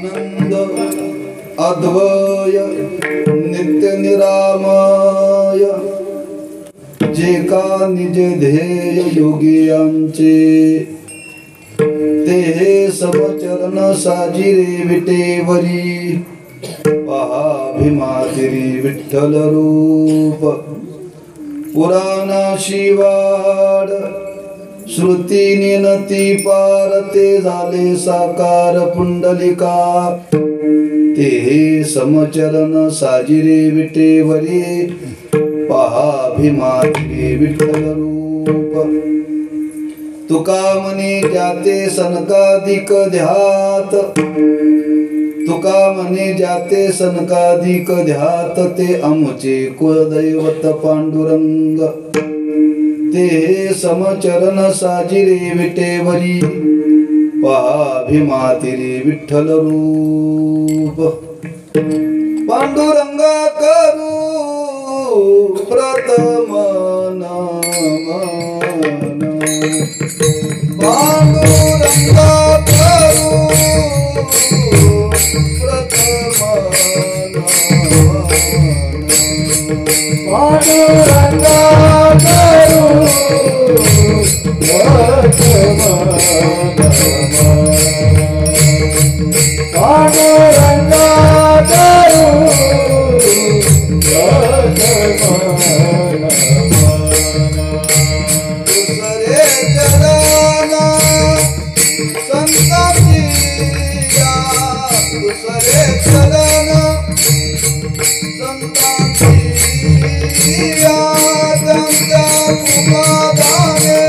आनंद अद्वय नित्य निरामय जे का निज ध्येय योगियांचे ते समचरण साजिरे विटेवरी पहा भीमातिरी विठ्ठल रूप पुराणाशी वाड श्रुती निनती पार ते झाले साकार पुंडलिका ते समचरण साजिरे विटेवरी पहा भीमातिरी विठ्ठल रूप तुका म्हणे जाते सनकाधिक ध्यात तुका म्हणे जाते सनकाधिक ध्यात ते आमचे कुलदैवत पांडुरंग ते समचरण साजिरे विटेवरी पहा भीमातिरी विठ्ठल रूप पांडुरंगा करू प्रथम नमन पांडुरंगा करू प्रथम नमन पांडुरंगा करू प्रथम नमन पांडुरंगा करू दुसरे चरण संतांची दुसरे चरण संतांची त्यांच्या कुमादाने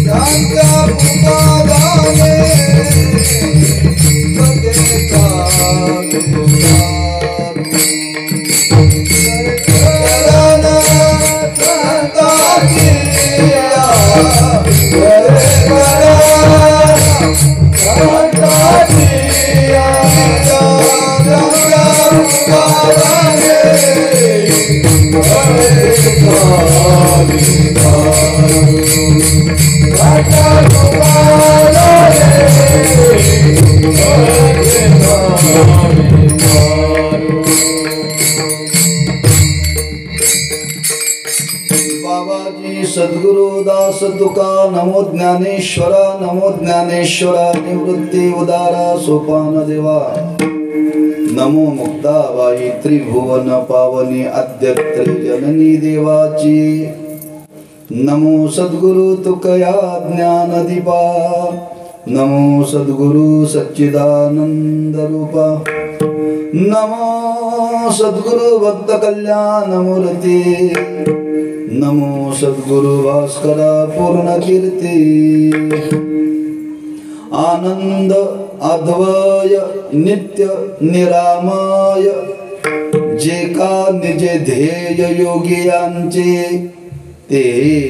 त्यांच्या कुमादाने बाबाजी सद्गुरुदास तुका नमो ज्ञानेश्वरा निवृत्ती उदारा सोपान देवा नमो मुक्ताबाई त्रिभुवन पावनी आद्यत्र जननी देवाची नमो सद्गुरु तुकया ज्ञान दीपा नमो सद्गुरु सच्चिदानंद रूपा नमो सद्गुरु भक्त कल्याण मूर्ती नमो सद्गुरु भास्करा पूर्ण कीर्ती आनंद अद्वय नित्य निरामय जे का निज ध्येय योगियांचे ते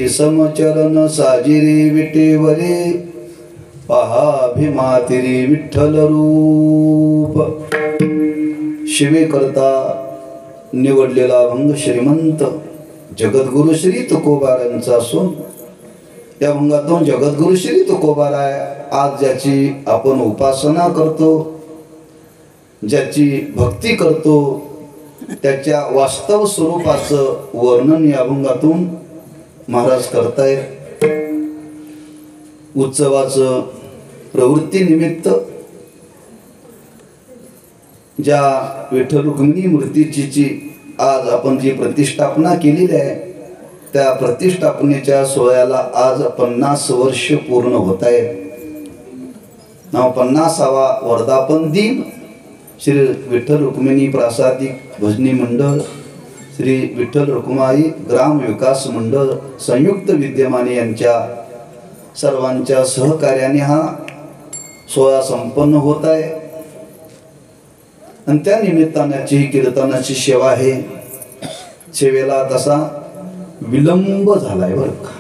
समचरण साजिरे विटेवरे पहा भीमातिरी विठ्ठल रूप शिवे करता निवडलेला भंग श्रीमंत जगद्गुरु श्री तुकोबारांचा असून त्या भंगातून जगद्गुरु श्री तुकोबाराय आज ज्याची आपण उपासना करतो ज्याची भक्ती करतो त्याच्या वास्तव स्वरूपाचं वर्णन या भंगातून महाराज करतायत उत्सवाचं प्रवृत्ती निमित्त ज्या विठ्ठल रुक्मिणी मूर्तीची आज आपण जी प्रतिष्ठापना केलेली आहे त्या प्रतिष्ठापनेच्या सोहळ्याला आज 50 वर्ष पूर्ण होत आहे 50वा वर्धापन दिन श्री विठ्ठल रुक्मिणी प्रासादिक भजनी मंडळ श्री विठ्ठल रुक्माई ग्राम विकास मंडळ संयुक्त विद्यमाने यांच्या सर्वांच्या सहकार्याने हा सोहळा संपन्न होत आहे आणि त्या निमित्ताने ही कीर्तनाची सेवा आहे सेवेला तसा विलंब झालाय बर का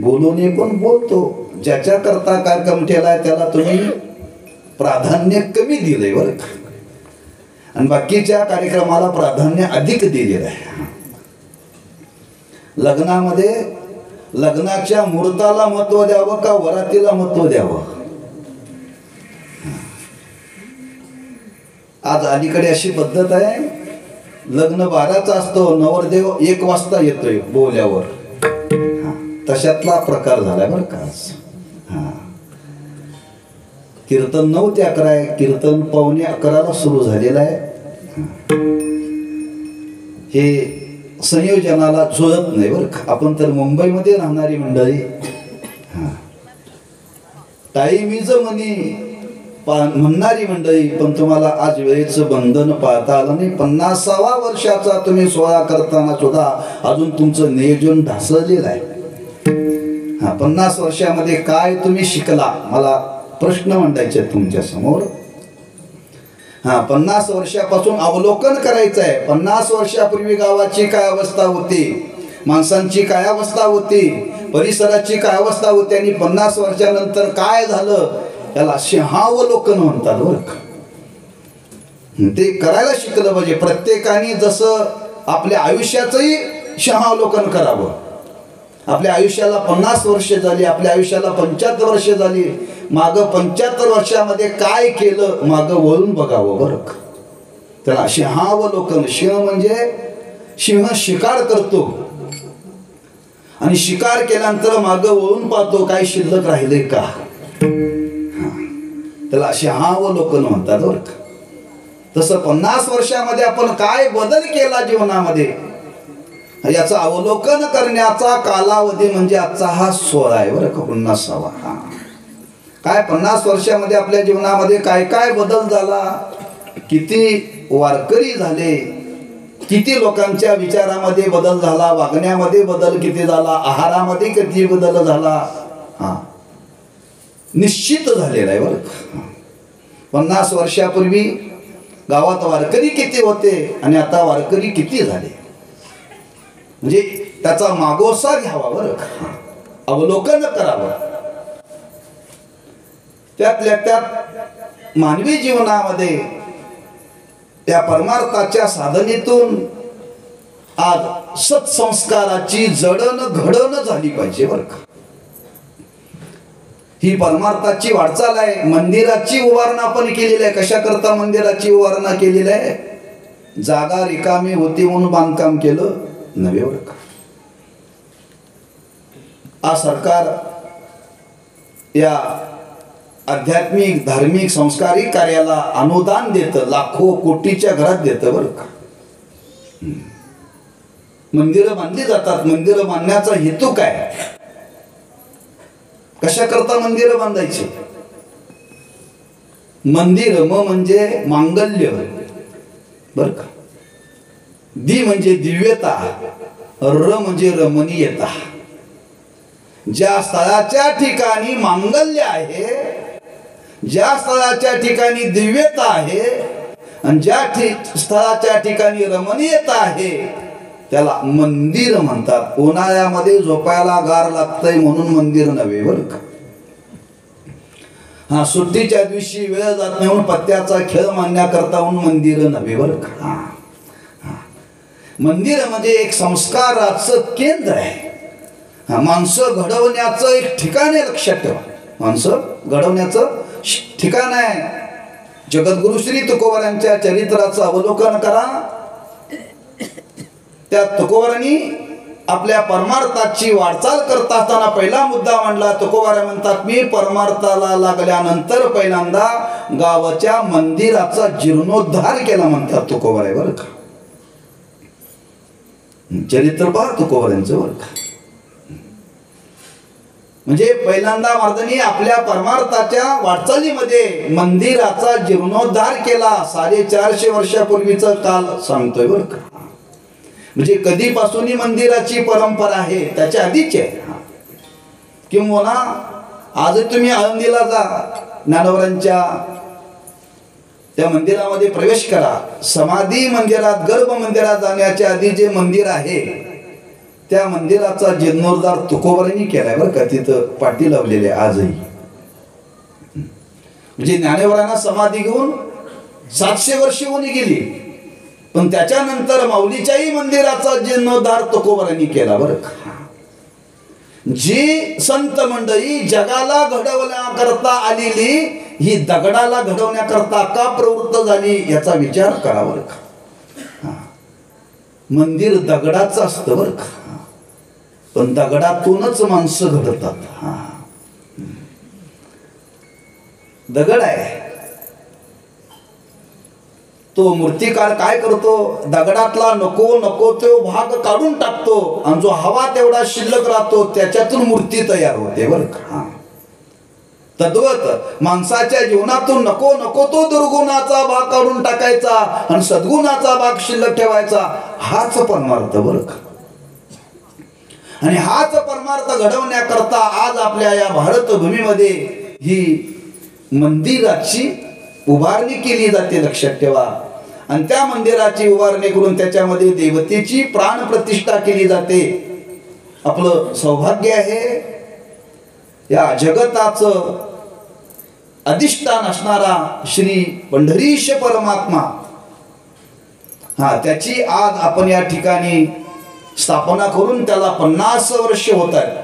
बोलूने पण बोलतो ज्याच्या करता कार्यक्रम ठेवलाय त्याला तुम्ही प्राधान्य कमी दिलंय बर का आणि बाकीच्या कार्यक्रमाला प्राधान्य अधिक दिलेलं आहे लग्नामध्ये लग्नाच्या मुहूर्ताला महत्व द्यावं का वरातीला महत्व द्यावं? आज अलीकडे अशी पद्धत आहे, लग्न 12चं असतो, नवरदेव 1 वाजता येतोय बोल्यावर. तशातला प्रकार झालाय बरं का. कीर्तन 9 ते 11 आहे, कीर्तन 9:45 सुरू झालेलं आहे. हे संयोजनाला जुळत नाही बरं का. आपण तर मुंबईमध्ये राहणारी मंडळी, टाईम इज मनी म्हणणारी मंडळी, पण तुम्हाला आज वेळेचं बंधन पाहता आलं नाही. 50व्या वर्षाचा तुम्ही सोहळा करताना सुद्धा अजून तुमचं नियोजन ढासळलेलं आहे. 50 वर्षामध्ये काय तुम्ही शिकला, मला प्रश्न मांडायचे तुमच्या समोर. 50 वर्षापासून अवलोकन करायचं आहे. 50 वर्षापूर्वी गावाची काय अवस्था होती, माणसांची काय अवस्था होती, परिसराची काय अवस्था होती, आणि 50 वर्षानंतर काय झालं, त्याला सिंहावलोकन म्हणतात बरं का. ते करायला शिकलं पाहिजे. प्रत्येकाने जसं आपल्या आयुष्याचंही सिंहावलोकन करावं. आपल्या आयुष्याला 50 वर्ष झाली, आपल्या आयुष्याला 75 वर्ष झाली, मागं 75 वर्षामध्ये काय केलं मागं वळून बघावं बरं का. त्याला सिंहावलोकन. सिंह म्हणजे सिंह शिकार करतो आणि शिकार केल्यानंतर मागं वळून पाहतो काय शिल्लक राहिले का. त्याला सिंहावलोकन म्हणतात बरं का. तसं 50 वर्षामध्ये आपण काय बदल केला जीवनामध्ये याचं अवलोकन करण्याचा कालावधी म्हणजे आजचा हा सोहळा आहे बरं का. 50वा. काय 50 वर्षामध्ये आपल्या जीवनामध्ये काय काय बदल झाला, किती वारकरी झाले, किती लोकांच्या विचारामध्ये बदल झाला, वागण्यामध्ये बदल किती झाला, आहारामध्ये किती बदल झाला, निश्चित झालेला आहे बरं का. 50 वर्षापूर्वी गावात वारकरी किती होते आणि आता वारकरी किती झाले, म्हणजे त्याचा मागोसा घ्यावा बरं का, अवलोकन करावं. त्यातल्या त्यात मानवी जीवनामध्ये त्या परमार्थाच्या साधनेतून आज सत्संस्काराची जडण घडण झाली पाहिजे बरं का. ही परमार्थाची वाटचाल आहे. मंदिराची उभारणा आपण केलेली आहे. कशा करता मंदिराची उभारणा केलेली आहे? जागा रिकामी होती म्हणून बांधकाम केलं नव्हे बरं का. आज सरकार या आध्यात्मिक धार्मिक सांस्कारिक कार्याला अनुदान देतं, लाखो कोटीच्या घरात देतं बरं का. मंदिरं बांधली जातात. मंदिरं बांधण्याचा हेतू काय, कशा करता मंदिरं बांधायची? मंदिर म म्हणजे मांगल्य बरं का, दी म्हणजे दिव्यता, र म्हणजे रमणीयता. ज्या स्थळाच्या ठिकाणी मांगल्य आहे, ज्या स्थळाच्या ठिकाणी दिव्यता आहे आणि ज्या स्थळाच्या ठिकाणी रमणीयता आहे त्याला मंदिर म्हणतात. उन्हाळ्यामध्ये झोपायला गार लागतंय म्हणून मंदिर नव्हे बरं का. सुट्टीच्या दिवशी वेळ जात नाही म्हणून पत्त्याचा खेळ मांडण्याकरता म्हणून मंदिर नव्हे बरं का. मंदिर म्हणजे एक संस्काराचं केंद्र आहे. माणसं घडवण्याचं एक ठिकाण आहे. लक्षात ठेवा, माणसं घडवण्याचं ठिकाण आहे. जगद्गुरु श्री तुकोबारांच्या चरित्राचं अवलोकन करा. त्या तुकोबारांनी आपल्या परमार्थाची वाटचाल करत असताना पहिला मुद्दा मांडला. तुकोबारा म्हणतात, मी परमार्थाला लागल्यानंतर पहिल्यांदा गावाच्या मंदिराचा जीर्णोद्धार केला म्हणतात तुकोबारा बरं का. चरित्र पहा तुकोबारांचं बरं का. म्हणजे पहिल्यांदा महाराजांनी आपल्या परमार्थाच्या वाटचालीमध्ये मंदिराचा जीर्णोद्धार केला. 450 वर्षापूर्वीचा काल सांगतोय बरं का. म्हणजे कधीपासून मंदिराची परंपरा आहे त्याच्या आधीच आहे. किंवा आज तुम्ही आळंदीला जा, ज्ञानोबांच्या त्या मंदिरामध्ये प्रवेश करा. समाधी मंदिरात, गर्भ मंदिरात जाण्याच्या आधी जे मंदिर आहे त्या मंदिराचा जीर्णोद्धार तुकोबारांनी केलाय बरं का. तिथं पाटी लावलेली आहे आजही. म्हणजे ज्ञानेश्वरांना समाधी घेऊन 700 वर्ष होऊन गेली. पण त्याच्यानंतर माऊलीच्याही मंदिराचा जीर्णोद्धार तुकोबारांनी केला बरं का. जी संत मंडळी जगाला घडवण्याकरता आलेली ही दगडाला घडवण्याकरता का प्रवृत्त झाली याचा विचार करा बरं का. मंदिर दगडाचं असतं बरं का, पण दगडातूनच माणसं घडतात. दगड आहे तो मूर्तिकार काय करतो, दगडातला नको नको तो भाग काढून टाकतो आणि जो हवा तेवढा शिल्लक राहतो त्याच्यातून मूर्ती तयार होते बरं का. तद्वत माणसाच्या जीवनातून नको नको तो दुर्गुणाचा भाग काढून टाकायचा आणि सद्गुणाचा भाग शिल्लक ठेवायचा, हाच परमार्थ बरं का. आणि हाच परमार्थ घडवण्याकरता आज आपल्या या भारत भूमीमध्ये ही मंदिराची उभारणी केली जाते, लक्षात ठेवा. आणि त्या मंदिराची उभारणी करून त्याच्यामध्ये देवतेची प्राण प्रतिष्ठा केली जाते. आपलं सौभाग्य आहे या जगताचं अधिष्ठान असणारा श्री पंढरीश परमात्मा, त्याची आज आपण या ठिकाणी स्थापना करून त्याला 50 वर्ष होत आहेत.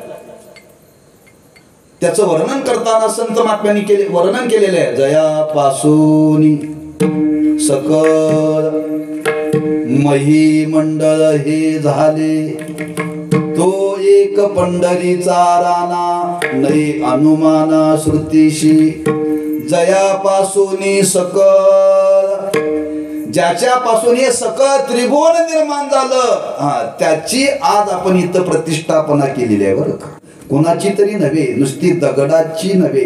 त्याचं वर्णन करताना संत महात्म्यांनी वर्णन केलेलं आहे. जयापासून सकळ महिमंडळ हे झाले, तो एक पंढरीचा राणा नाही अनुमाना श्रुतीशी. जयापासून सकळ, ज्याच्यापासून हे सकळ त्रिभुवन निर्माण झालं, त्याची आज आपण इथं प्रतिष्ठापना केलेली आहे बरं का. कोणाची तरी नव्हे, नुसती दगडाची नव्हे,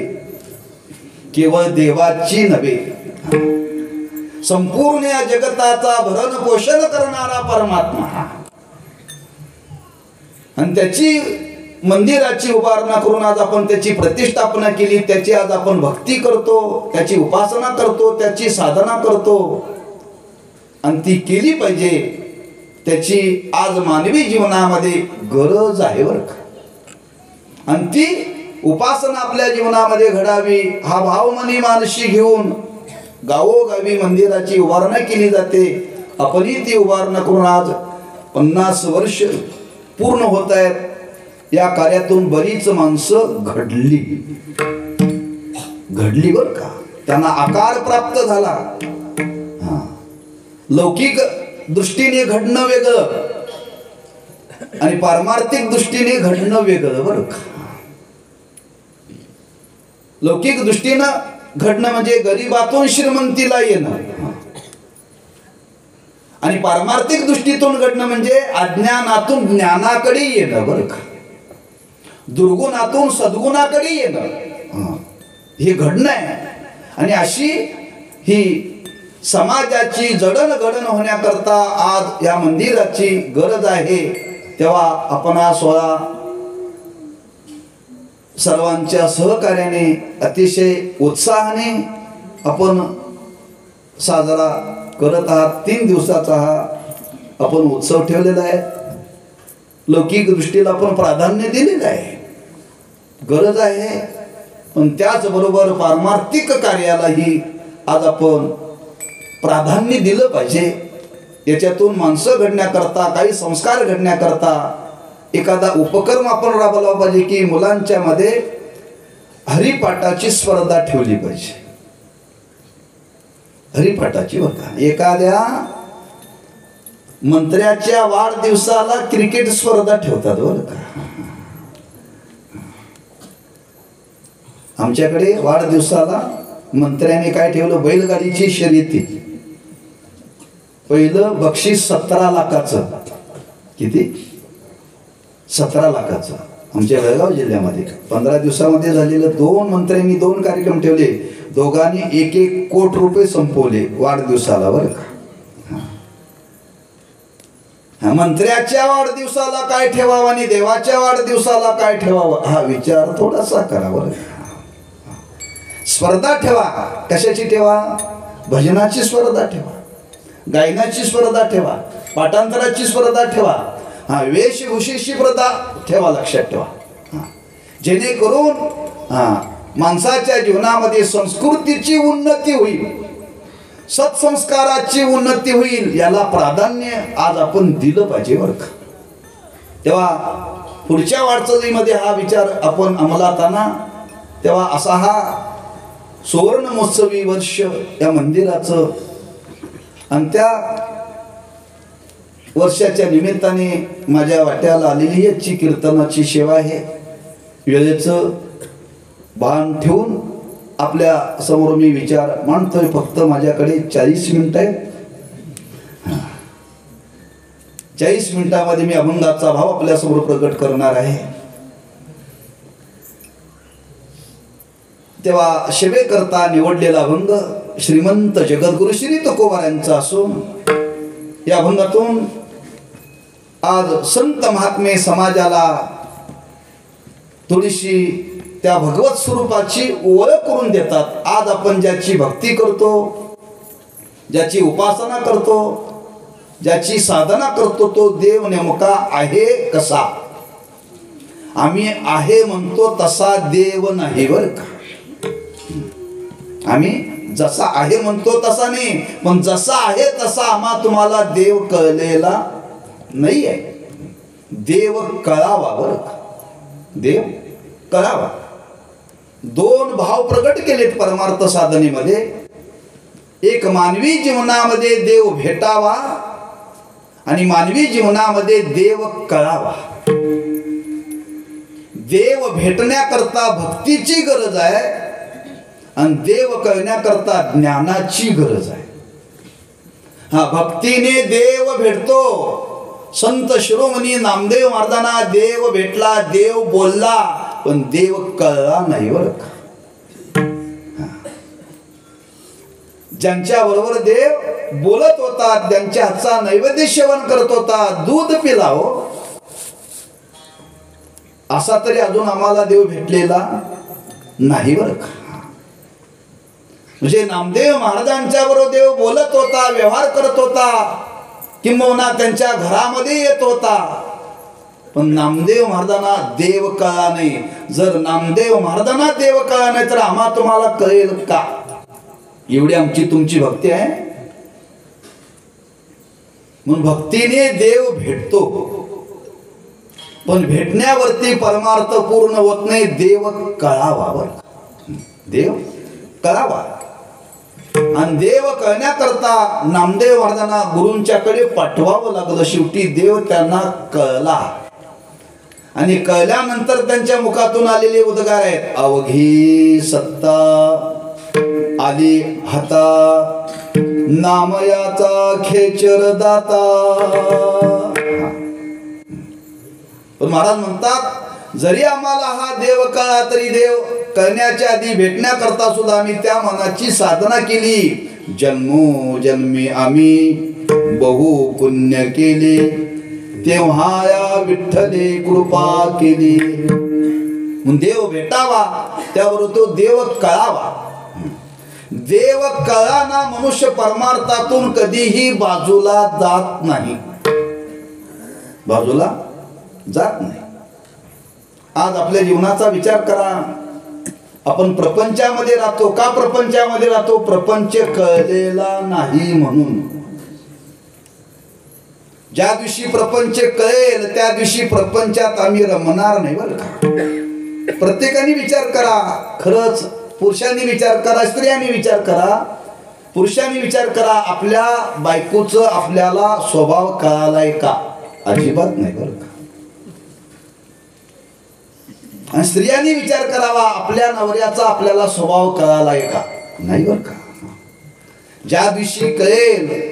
केवळ देवाची नव्हे, संपूर्ण या जगताचा भरण पोषण करणारा परमात्मा. आणि त्याची मंदिराची उभारणा करून आज आपण त्याची प्रतिष्ठापना केली, त्याची आज आपण भक्ती करतो, त्याची उपासना करतो, त्याची साधना करतो. आणि ती केली पाहिजे, त्याची आज मानवी जीवनामध्ये गरज आहे बरं का. आणि ती उपासना आपल्या जीवनामध्ये घडावी हा भाव मनी मानशी घेऊन गावोगावी मंदिराची उभारणा केली जाते. आपणही ती उभारणा करून आज 50 वर्ष पूर्ण होत आहेत. या कार्यातून बरीच माणसं घडली बरं का, त्यांना आकार प्राप्त झाला. लौकिक दृष्टीने घडणं वेगळं आणि पारमार्थिक दृष्टीने घडणं वेगळं बरं का. लौकिक दृष्टीनं घडणं म्हणजे गरिबातून श्रीमंतीला येणं, आणि पारमार्थिक दृष्टीतून घडणं म्हणजे अज्ञानातून ज्ञानाकडे येणं बरं का, दुर्गुणातून सद्गुणाकडे येणं, हे घडणं आहे. आणि अशी ही समाजाची जडणघडण होण्याकरता आज या मंदिराची गरज आहे. तेव्हा आपण सर्वांच्या सहकार्याने अतिशय उत्साहाने आपण साजरा करत आहात. 3 दिवसाचा हा आपण उत्सव ठेवलेला आहे. लौकिक दृष्टीला आपण प्राधान्य दिलेलं आहे, गरज आहे, पण त्याचबरोबर पारमार्थिक कार्यालाही आज आपण प्राधान्य दिलं पाहिजे. याच्यातून माणसं घडण्याकरता, काही संस्कार घडण्याकरता एखादा उपक्रम आपण राबवला पाहिजे की मुलांच्या मध्ये हरिपाठाची स्पर्धा ठेवली पाहिजे. हरिपाठाची बघा, एखाद्या मंत्र्याच्या वाढदिवसाला क्रिकेट स्पर्धा ठेवतात बरं का. आमच्याकडे वाढदिवसाला मंत्र्याने काय ठेवलं, बैलगाडीची शर्यती. पहिलं बक्षीस 17 लाखाचं. किती? 17 लाखाचं. आमच्या बेळगाव जिल्ह्यामध्ये 15 दिवसामध्ये झालेलं 2 मंत्र्यांनी 2 कार्यक्रम ठेवले. दोघांनी 1-1 कोटी रुपये संपवले वाढदिवसाला बरं का. मंत्र्याच्या वाढदिवसाला काय ठेवावं आणि देवाच्या वाढदिवसाला काय ठेवावं हा विचार थोडासा करावा. स्पर्धा ठेवा. कशाची ठेवा? भजनाची स्पर्धा ठेवा, गायनाची स्पर्धा ठेवा, पाठांतराची स्पर्धा ठेवा, वेशभूषेची स्पर्धा ठेवा. लक्षात ठेवा, जेणेकरून माणसाच्या जीवनामध्ये संस्कृतीची उन्नती होईल. सत्संस्काराची उन्नती होईल याला प्राधान्य आज आपण दिलं पाहिजे बरं का. तेव्हा पुढच्या वाटचालीमध्ये हा विचार आपण अंमलात आणा. तेव्हा असा हा सुवर्ण महोत्सवी वर्ष या मंदिराचं आणि त्या वर्षाच्या निमित्ताने माझ्या वाट्याला आलेली याची कीर्तनाची सेवा आहे. वेळेचं भान ठेवून आपल्या समोर मी विचार मांडतोय. फक्त माझ्याकडे 40 मिनिटं आहेत. 40 मिनिटांमध्ये मी अभंगाचा भाव आपल्या समोर प्रकट करणार आहे. तेव्हा सेवेकरता निवडलेला अभंग श्रीमंत जगद्गुरु श्री तुकोबार यांचा असून या अभंगातून आज संत महात्मे समाजाला थोडीशी त्या भगवत स्वरूपाची ओळख करून देतात. आज आपण ज्याची भक्ती करतो, ज्याची उपासना करतो, ज्याची साधना करतो, तो देव नेमका आहे कसा. आम्ही आहे म्हणतो तसा देव नाही बरं का. आम्ही जसा आहे म्हणतो तसा नाही, पण जसा आहे तसा आम्हा तुम्हाला देव कळलेला नाही आहे. देव कळावा बरं का. देव कळावा. 2 भाव प्रकट केलेत परमार्थ साधनेमध्ये. एक मानवी जीवनामध्ये देव भेटावा आणि मानवी जीवनामध्ये देव कळावा. देव भेटण्याकरता भक्तीची गरज आहे आणि देव कळण्याकरता ज्ञानाची गरज आहे. हा भक्तीने देव भेटतो. संत शिरोमणी नामदेव महाराजांना देव भेटला, देव बोलला, पण देव कळला नाही बरं का. ज्यांच्या बरोबर देव बोलत होता, ज्यांच्या हातचा नैवेद्य सेवन करत होता, दूध पिला हो, असा तरी अजून आम्हाला देव भेटलेला नाही बरं का. म्हणजे नामदेव महाराजांच्या बरोबर देव बोलत होता, व्यवहार करत होता, किंबहुना त्यांच्या घरामध्ये येत होता, पण नामदेव महाराजांना देव कळला नाही. जर नामदेव महाराजांना देव कळला नाही तर आम्हा तुम्हाला कळेल का. एवढी आमची तुमची भक्ती आहे. म्हणून भक्तीने देव भेटतो, पण भेटण्यावरती परमार्थ पूर्ण होत नाही. देव कळावा बरं. देव कळावा. आणि देव कळण्याकरता नामदेव महाराजांना गुरूंच्याकडे पाठवावं लागलं. शेवटी देव त्यांना कळला आणि कळल्यानंतर त्यांच्या मुखातून आलेले उद्गार आहेत. अवघी सत्ता आली हाता, नामयाचा खेचर दाता. पण महाराज म्हणतात जरी आम्हाला हा देव कळला तरी देव कळण्याच्या आधी भेटण्याकरता सुद्धा आम्ही त्या मनाची साधना केली. जन्मोजन्मी आम्ही बहु पुण्य केले, तेव्हा या विठ्ठले कृपा केली. म्हणून देव भेटावा, त्याबरोबर तो देव कळावा. देव कळाना मनुष्य परमार्थातून कधीही बाजूला जात नाही. बाजूला जात नाही. आज आपल्या जीवनाचा विचार करा. आपण प्रपंचामध्ये राहतो. का प्रपंचामध्ये राहतो? प्रपंच कळलेला नाही म्हणून. ज्या दिवशी प्रपंच कळेल त्या दिवशी प्रपंचात आम्ही रमणार नाही बरं का. प्रत्येकाने विचार करा. खरंच पुरुषांनी विचार करा, स्त्रियांनी विचार करा, पुरुषांनी विचार करा. आपल्या बायकोचं आपल्याला स्वभाव कळालाय का? अजिबात नाही बरं का. आणि स्त्रियांनी विचार करावा, आपल्या नवऱ्याचा आपल्याला स्वभाव कळालाय का? नाही बरं का. ज्या दिवशी कळेल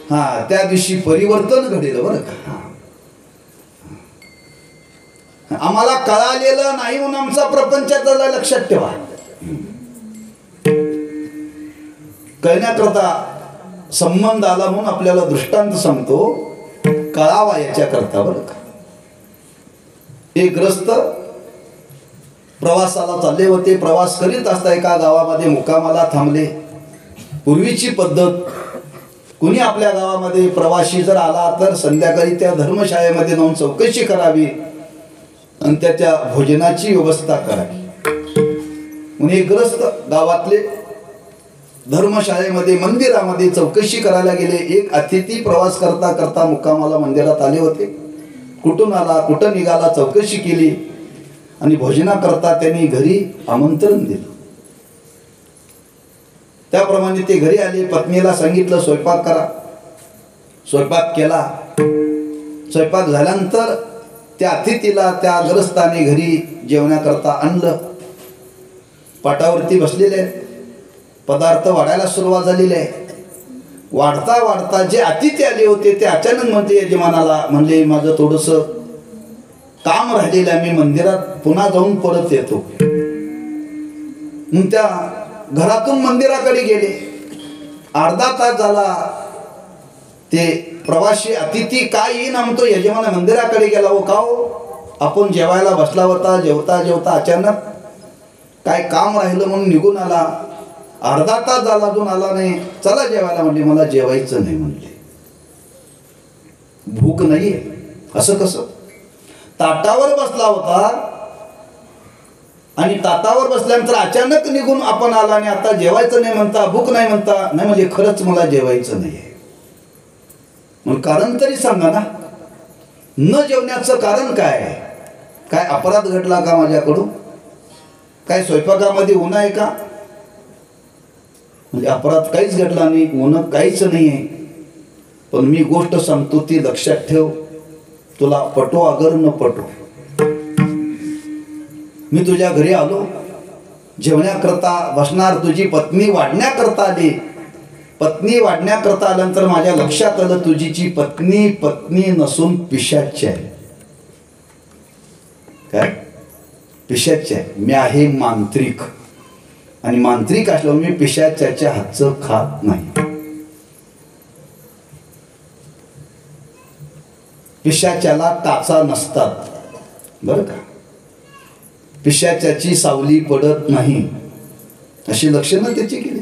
त्या दिवशी परिवर्तन घडेल बरं का. आम्हाला कळालेलं नाही म्हणून आमचा प्रपंचाचा लक्षात ठेवा. कळण्याकरता संबंध आला म्हणून आपल्याला दृष्टांत सांगतो. कळावा याच्याकरता बरं का. एक ग्रस्त प्रवासाला चालले होते. प्रवास करीत असता एका गावामध्ये मुक्कामाला थांबले. पूर्वीची पद्धत, कुणी आपल्या गावामध्ये प्रवासी जर आला तर संध्याकाळी त्या धर्मशाळेमध्ये जाऊन चौकशी करावी आणि त्याच्या भोजनाची व्यवस्था करावी. म्हणून एक ग्रस्त गावातले धर्मशाळेमध्ये मंदिरामध्ये चौकशी करायला गेले. एक अतिथी प्रवास करता करता मुक्कामाला मंदिरात आले होते. कुठून आला, कुठं निघाला चौकशी केली आणि भोजनाकरता त्यांनी घरी आमंत्रण दिलं. त्याप्रमाणे ते घरी आले. पत्नीला सांगितलं स्वयंपाक करा. स्वयंपाक केला. स्वयंपाक झाल्यानंतर त्या अतिथीला त्या ग्रस्ताने घरी जेवण्याकरता आणलं. पाटावरती बसलेले आहेत. पदार्थ वाढायला सुरुवात झालेली आहे. वाढता वाढता जे अतिथी आले होते ते अचानक म्हणते यजमानाला, म्हणले माझं थोडंसं काम राहिलेलं आहे, मी मंदिरात पुन्हा जाऊन परत येतो. मग त्या घरातून मंदिराकडे गेले. अर्धा तास झाला. ते प्रवासी अतिथी काय येईन म्हणतो, यजमान मंदिराकडे गेला. हो का हो, आपण जेवायला बसला होता, जेवता जेवता अचानक काय काम राहिलं म्हणून निघून आला. अर्धा तास झाला अजून आला नाही, चला जेवायला. म्हणले मला जेवायचं नाही. म्हणले भूक नाही. असं कसं? ताटावर बसला होता आणि ताटावर बसल्यानंतर अचानक निघून आपण आला आणि आता जेवायचं नाही म्हणता, भूक नाही म्हणता. नाही म्हणजे खरंच मला जेवायचं नाही आहे. मग कारण तरी सांगा ना, न जेवण्याचं कारण काय आहे? काय अपराध घडला का माझ्याकडून? काय स्वयंपाकामध्ये ऊन आहे का? म्हणजे अपराध काहीच घडला नाही, ऊन काहीच नाही आहे. पण मी गोष्ट सांगतो ती लक्षात ठेव, तुला पटो अगर न पटो. मी तुझ्या घरी आलो, जेवण्याकरता बसणार. तुझी पत्नी वाढण्याकरता आली. पत्नी वाढण्याकरता आल्यानंतर माझ्या लक्षात आलं तुझीची पत्नी पत्नी नसून पिशाची आहे. काय? पिशाची आहे. मी आहे मांत्रिक आणि मांत्रिक असल्यावर मी पिशाच्याच्या हातचं खात नाही. पिशाच्याला टाचा नसतात बरं का. पिशाच्याची सावली पडत नाही, अशी लक्षणं त्याची केली.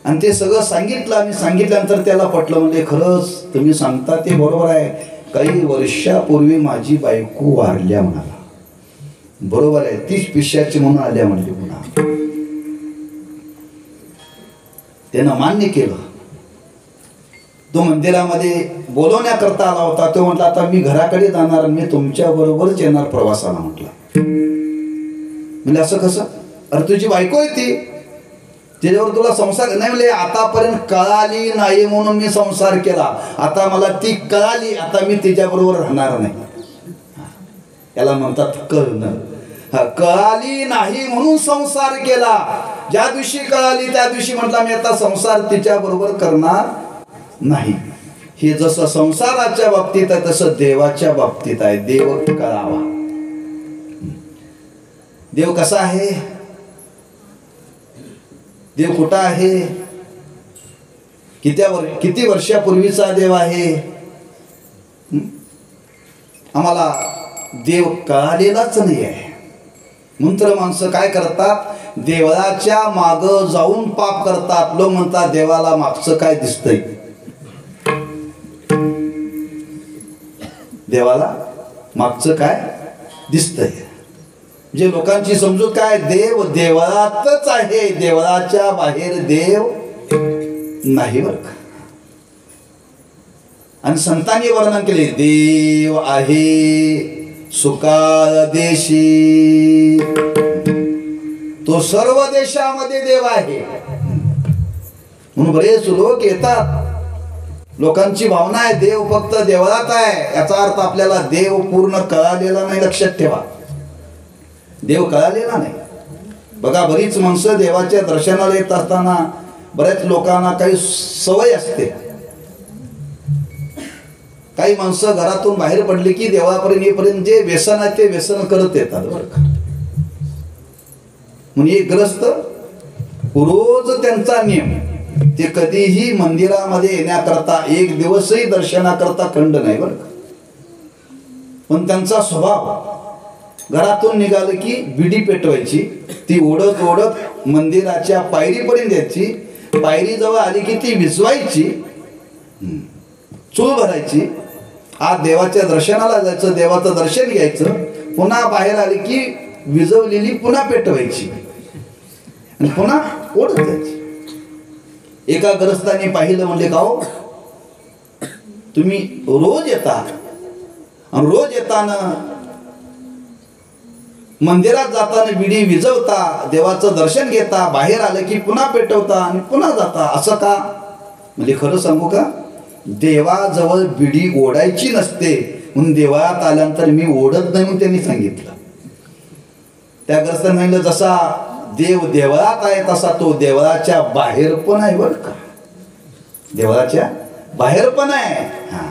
आणि ते सगळं सांगितलं आणि सांगितल्यानंतर त्याला पटलं. म्हणजे खरंच तुम्ही सांगता ते बरोबर आहे. काही वर्षापूर्वी माझी बायको वारल्या म्हणाला. बरोबर आहे, तीच पिशाची म्हणून आल्या म्हणली. पुन्हा त्यानं मान्य केलं. तो मंदिरामध्ये बोलवण्याकरता आला होता. तो म्हटला आता मी घराकडे जाणार, मी तुमच्या बरोबरच येणार प्रवासाला. म्हटलं म्हणजे असं कसं? अरे तुझी बायको आहे ती, त्याच्यावर तुला संसार नाही. म्हणजे आतापर्यंत कळाली नाही म्हणून मी संसार केला, आता मला ती कळाली, आता मी तिच्याबरोबर राहणार नाही. याला म्हणतात कळणं. कळाली नाही म्हणून संसार केला. ज्या दिवशी कळाली त्या दिवशी म्हटला मी आता संसार तिच्या बरोबर करणार नाही. हे जसं संसाराच्या बाबतीत आहे तसं देवाच्या बाबतीत आहे. देव कळावा. देव कसा आहे? देव कुठं आहे? किती वर्षापूर्वीचा देव आहे? आम्हाला देव कळालेलाच नाही आहे. मंत्र माणसं काय करतात? देवळाच्या माग जाऊन पाप करतात. लोक म्हणतात देवाला मागचं काय दिसतंय? देवाला मागचं काय दिसतंय? जे लोकांची समजूत काय, देव देवळातच आहे, देवळाच्या बाहेर देव नाही बरं का. आणि संतांनी वर्णन केले, देव आहे सुकाळ देशी, तो सर्व देशामध्ये देव आहे. म्हणून बरेच लोक येतात, लोकांची भावना आहे देव फक्त देवळात आहे. याचा अर्थ आपल्याला देव पूर्ण कळालेला नाही. लक्षात ठेवा, देव कळालेला नाही. बघा बरीच माणसं देवाच्या दर्शनाला येत असताना बऱ्याच लोकांना काही सवय असते. काही माणसं घरातून बाहेर पडली की देवापर्यंत येईपर्यंत जे व्यसन आहे ते व्यसन करत येतात बरं का. म्हणजे ग्रस्त रोज त्यांचा नियम, ते कधीही मंदिरामध्ये येण्याकरता एक दिवसही दर्शनाकरता खंड नाही बरं का. पण त्यांचा स्वभाव घरातून निघालं की बिडी पेटवायची, ती ओढत ओढत मंदिराच्या पायरीपर्यंत यायची, पायरीजवळ आली की ती विझवायची, चूल भरायची, आज देवाच्या दर्शनाला जायचं, देवाचं दर्शन घ्यायचं, पुन्हा बाहेर आली की विझवलेली पुन्हा पेटवायची आणि पुन्हा ओढत जायची. एका ग्रस्ताने पाहिलं, म्हणले का हो तुम्ही रोज येता आणि रोज येताना मंदिरात जाताना विडी विजवता, देवाचं दर्शन घेता, बाहेर आलं की पुन्हा पेटवता आणि पुन्हा जाता, असं का? म्हणजे खरं सांगू का, देवाजवळ बिडी ओढायची नसते म्हणून देवळात आल्यानंतर मी ओढत नाही म्हणून त्यांनी सांगितलं. त्या ग्रस्ताने म्हणलं जसा देव देवळात आहे तसा तो देवळाच्या बाहेर पण आहे बरं का, देवळाच्या बाहेर पण आहे. हा,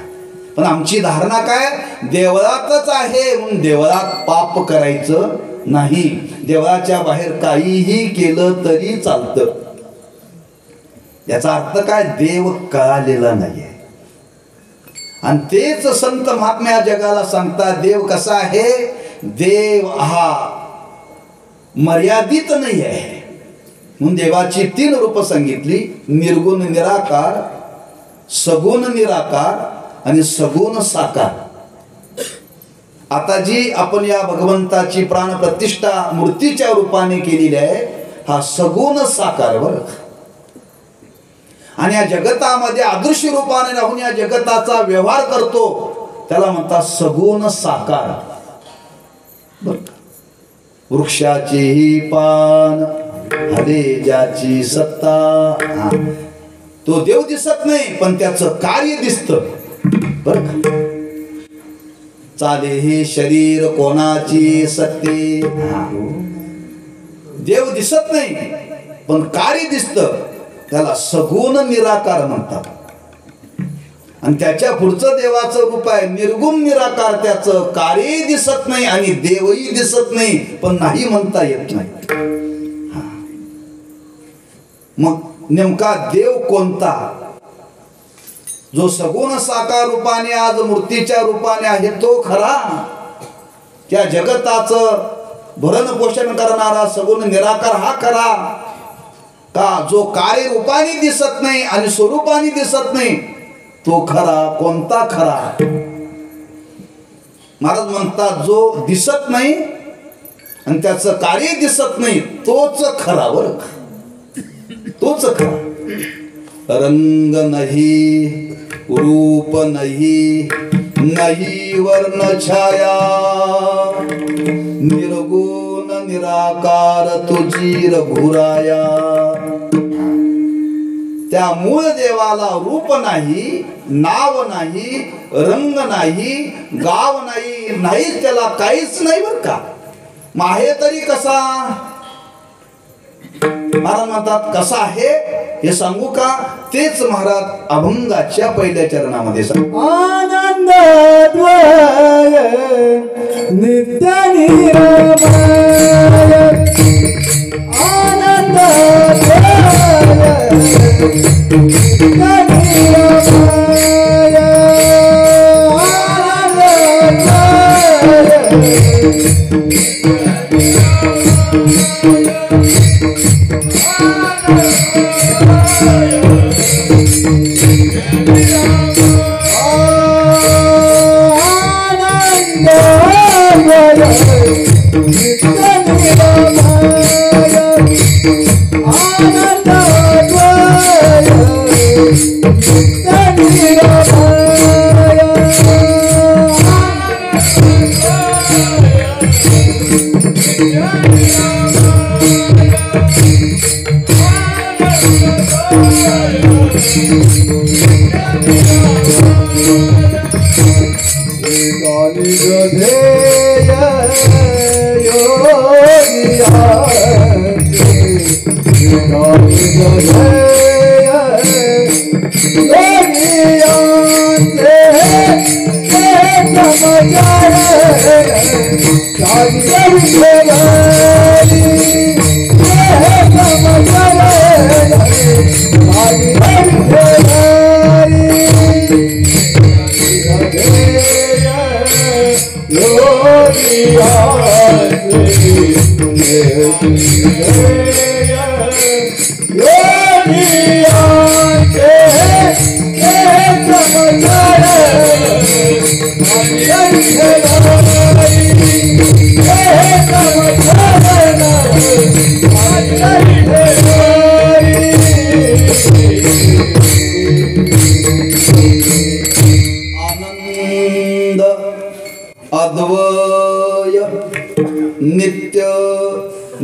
पण आमची धारणा काय, देवळातच आहे म्हणून देवळात पाप करायचं नाही, देवळाच्या बाहेर काहीही केलं तरी चालतं. याचा अर्थ काय, देव कळालेला नाहीये. आणि तेच संत महात्म्या जगाला सांगतात देव कसा आहे, देव हा मर्यादित नाही आहे. म्हणून देवाची 3 रूप सांगितली, निर्गुण निराकार, सगुण निराकार आणि सगुण साकार. आता जी आपण या भगवंताची प्राण प्रतिष्ठा मूर्तीच्या रूपाने केलेली आहे, हा सगुण साकार बरं. आणि या जगतामध्ये अदृश्य रूपाने राहून या जगताचा व्यवहार करतो त्याला म्हणतात सगुण साकार बरं. वृक्षाचेही पान हरे ज्याची सत्ता, तो देव दिसत नाही पण त्याचं कार्य दिसतं बरं का. चाले हे शरीर कोणाची सत्ते, देव दिसत नाही पण कार्य दिसतं, त्याला सगुण निराकार म्हणतात. आणि त्याच्या पुढचं देवाचं रूप आहे निर्गुण निराकार, त्याचं कार्य दिसत नाही आणि देवही दिसत नाही पण नाही म्हणता येत नाही. मग नेमका देव कोणता, जो सगुण साकार रूपाने आज मूर्तीच्या रूपाने आहे तो खरा, त्या जगताचं भरण पोषण करणारा सगुण निराकार हा खरा का, जो कार्य रूपाने दिसत नाही आणि स्वरूपाने दिसत नाही तो खरा, कोणता खरा? महाराज म्हणतात जो दिसत नाही आणि त्याचं कार्य दिसत नाही तोच खरा बरं, तोच खरा. रंग नाही, रूप नाही, नाही वर्ण छाया, निर्गुण निराकार तुझी रघुराया. त्या मूळ देवाला रूप नाही, नाव नाही, रंग नाही, गाव नाही, नाही त्याला काहीच नाही बरं का. मग आहे तरी कसा? महाराज म्हणतात कसा आहे हे सांगू का, तेच महाराज अभंगाच्या पहिल्या चरणामध्ये सांग. आनंद नित्य निरामय, आनंद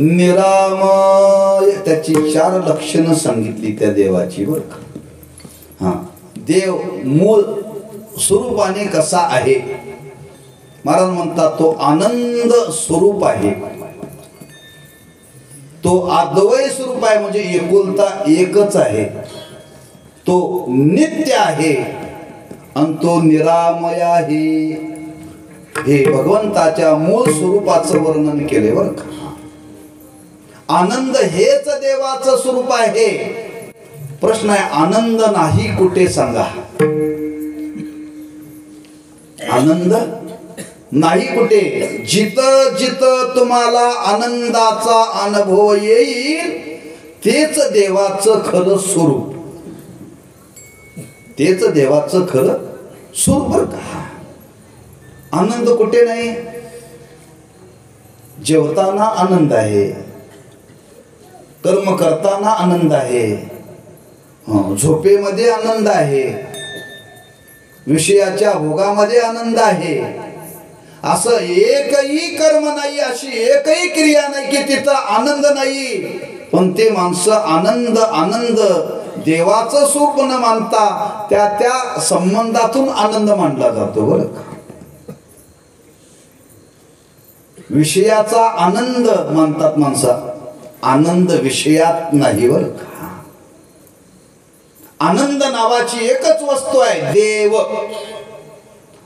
निरामय, त्याची 4 लक्षणं सांगितली त्या देवाची बरं का. हा, देव मूळ स्वरूपाने कसा आहे. महाराज म्हणतात तो आनंद स्वरूप आहे, तो अद्वय स्वरूप आहे, म्हणजे एकुलता एकच आहे, तो नित्य आहे आणि तो निरामय आहे. हे भगवंताच्या मूळ स्वरूपाचं वर्णन केले बरं का. आनंद हेच देवाचं स्वरूप आहे. प्रश्न आहे, आनंद नाही कुठे सांगा. आनंद नाही कुठे. जिथं जिथं तुम्हाला आनंदाचा अनुभव येईल तेच देवाचं खरं स्वरूप, तेच देवाचं खरं स्वरूप बरं का. आनंद कुठे नाही. जेवताना आनंद आहे, कर्म करताना आनंद आहे, झोपेमध्ये आनंद आहे, विषयाच्या भोगामध्ये आनंद आहे. असं एकही कर्म नाही, अशी एकही क्रिया नाही की तिथं आनंद नाही. पण ते माणसं आनंद आनंद देवाचं स्वरूप न मानता त्या त्या संबंधातून आनंद मानला जातो बरं का. विषयाचा आनंद मानतात माणसं, आनंद विषयात नाही बरं का. आनंद नावाची एकच वस्तू आहे, देव.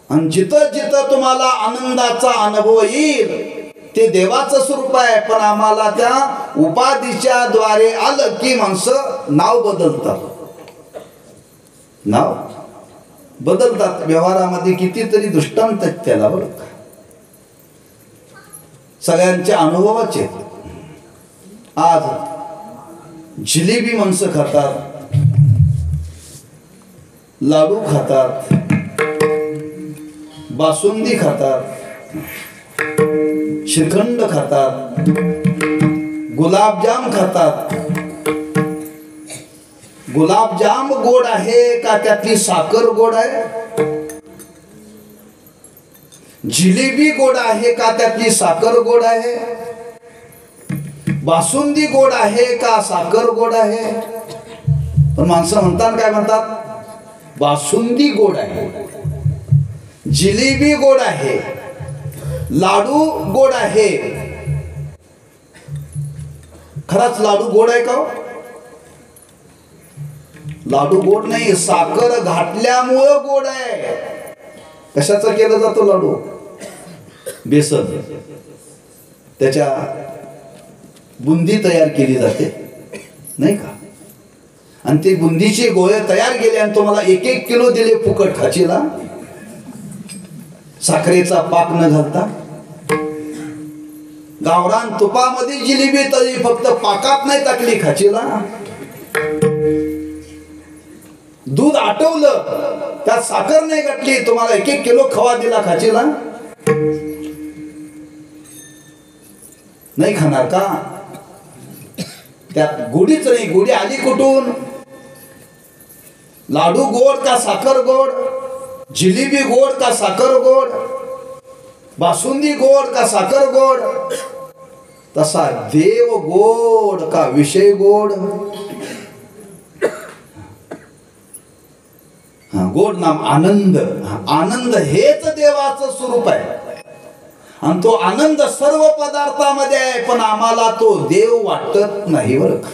आणि जिथं जिथं तुम्हाला आनंदाचा अनुभव येईल ते देवाचं स्वरूप आहे. पण आम्हाला त्या उपाधीच्या द्वारे आलं की माणसं नाव बदलतात, नाव बदलतात. व्यवहारामध्ये कितीतरी दृष्टांत आहेत त्याला बरं का, सगळ्यांच्या अनुभवाचे. आज जिलेबी माणसं खातात, लाडू खातात, बासुंदी खातात, श्रीखंड खातात, गुलाबजाम खातात. गुलाबजाम गोड आहे का त्यातली साखर गोड आहे. जिलेबी गोड आहे का त्यातली साखर गोड आहे. बासुंदी गोड आहे का साखर गोड आहे. पण माणसं म्हणतात काय म्हणतात, बासुंदी गोड आहे, जिलेबी गोड आहे, लाडू गोड आहे. खरंच लाडू गोड आहे का. लाडू गोड नाही, साखर घातल्यामुळं गोड आहे. कशाचं केलं जातो लाडू, बेसन, त्याच्या बुंदी तयार केली जाते नाही का. आणि ते बुंदीचे गोळे तयार केले आणि तुम्हाला 1-1 किलो दिले फुकट खाचीला, साखरेचा पाक न घालता. गावरान तुपामध्ये जिलेबी तळली, फक्त पाकात नाही टाकली खाचीला. दूध आटवलं, त्यात साखर नाही घातली, तुम्हाला 1-1 किलो खवा दिला खाचीला. नाही खाणार का. त्यात गोडीच नाही. गोडी आली कुठून. लाडू गोड का साखर गोड, जिलेबी गोड का साखर गोड, बासुंदी गोड का साखर गोड. तसा देव गोड का विषय गोड. गोड नाम आनंद. आनंद हेच देवाचं स्वरूप आहे आणि तो आनंद सर्व पदार्थामध्ये आहे. पण आम्हाला तो देव वाटत नाही बरं का.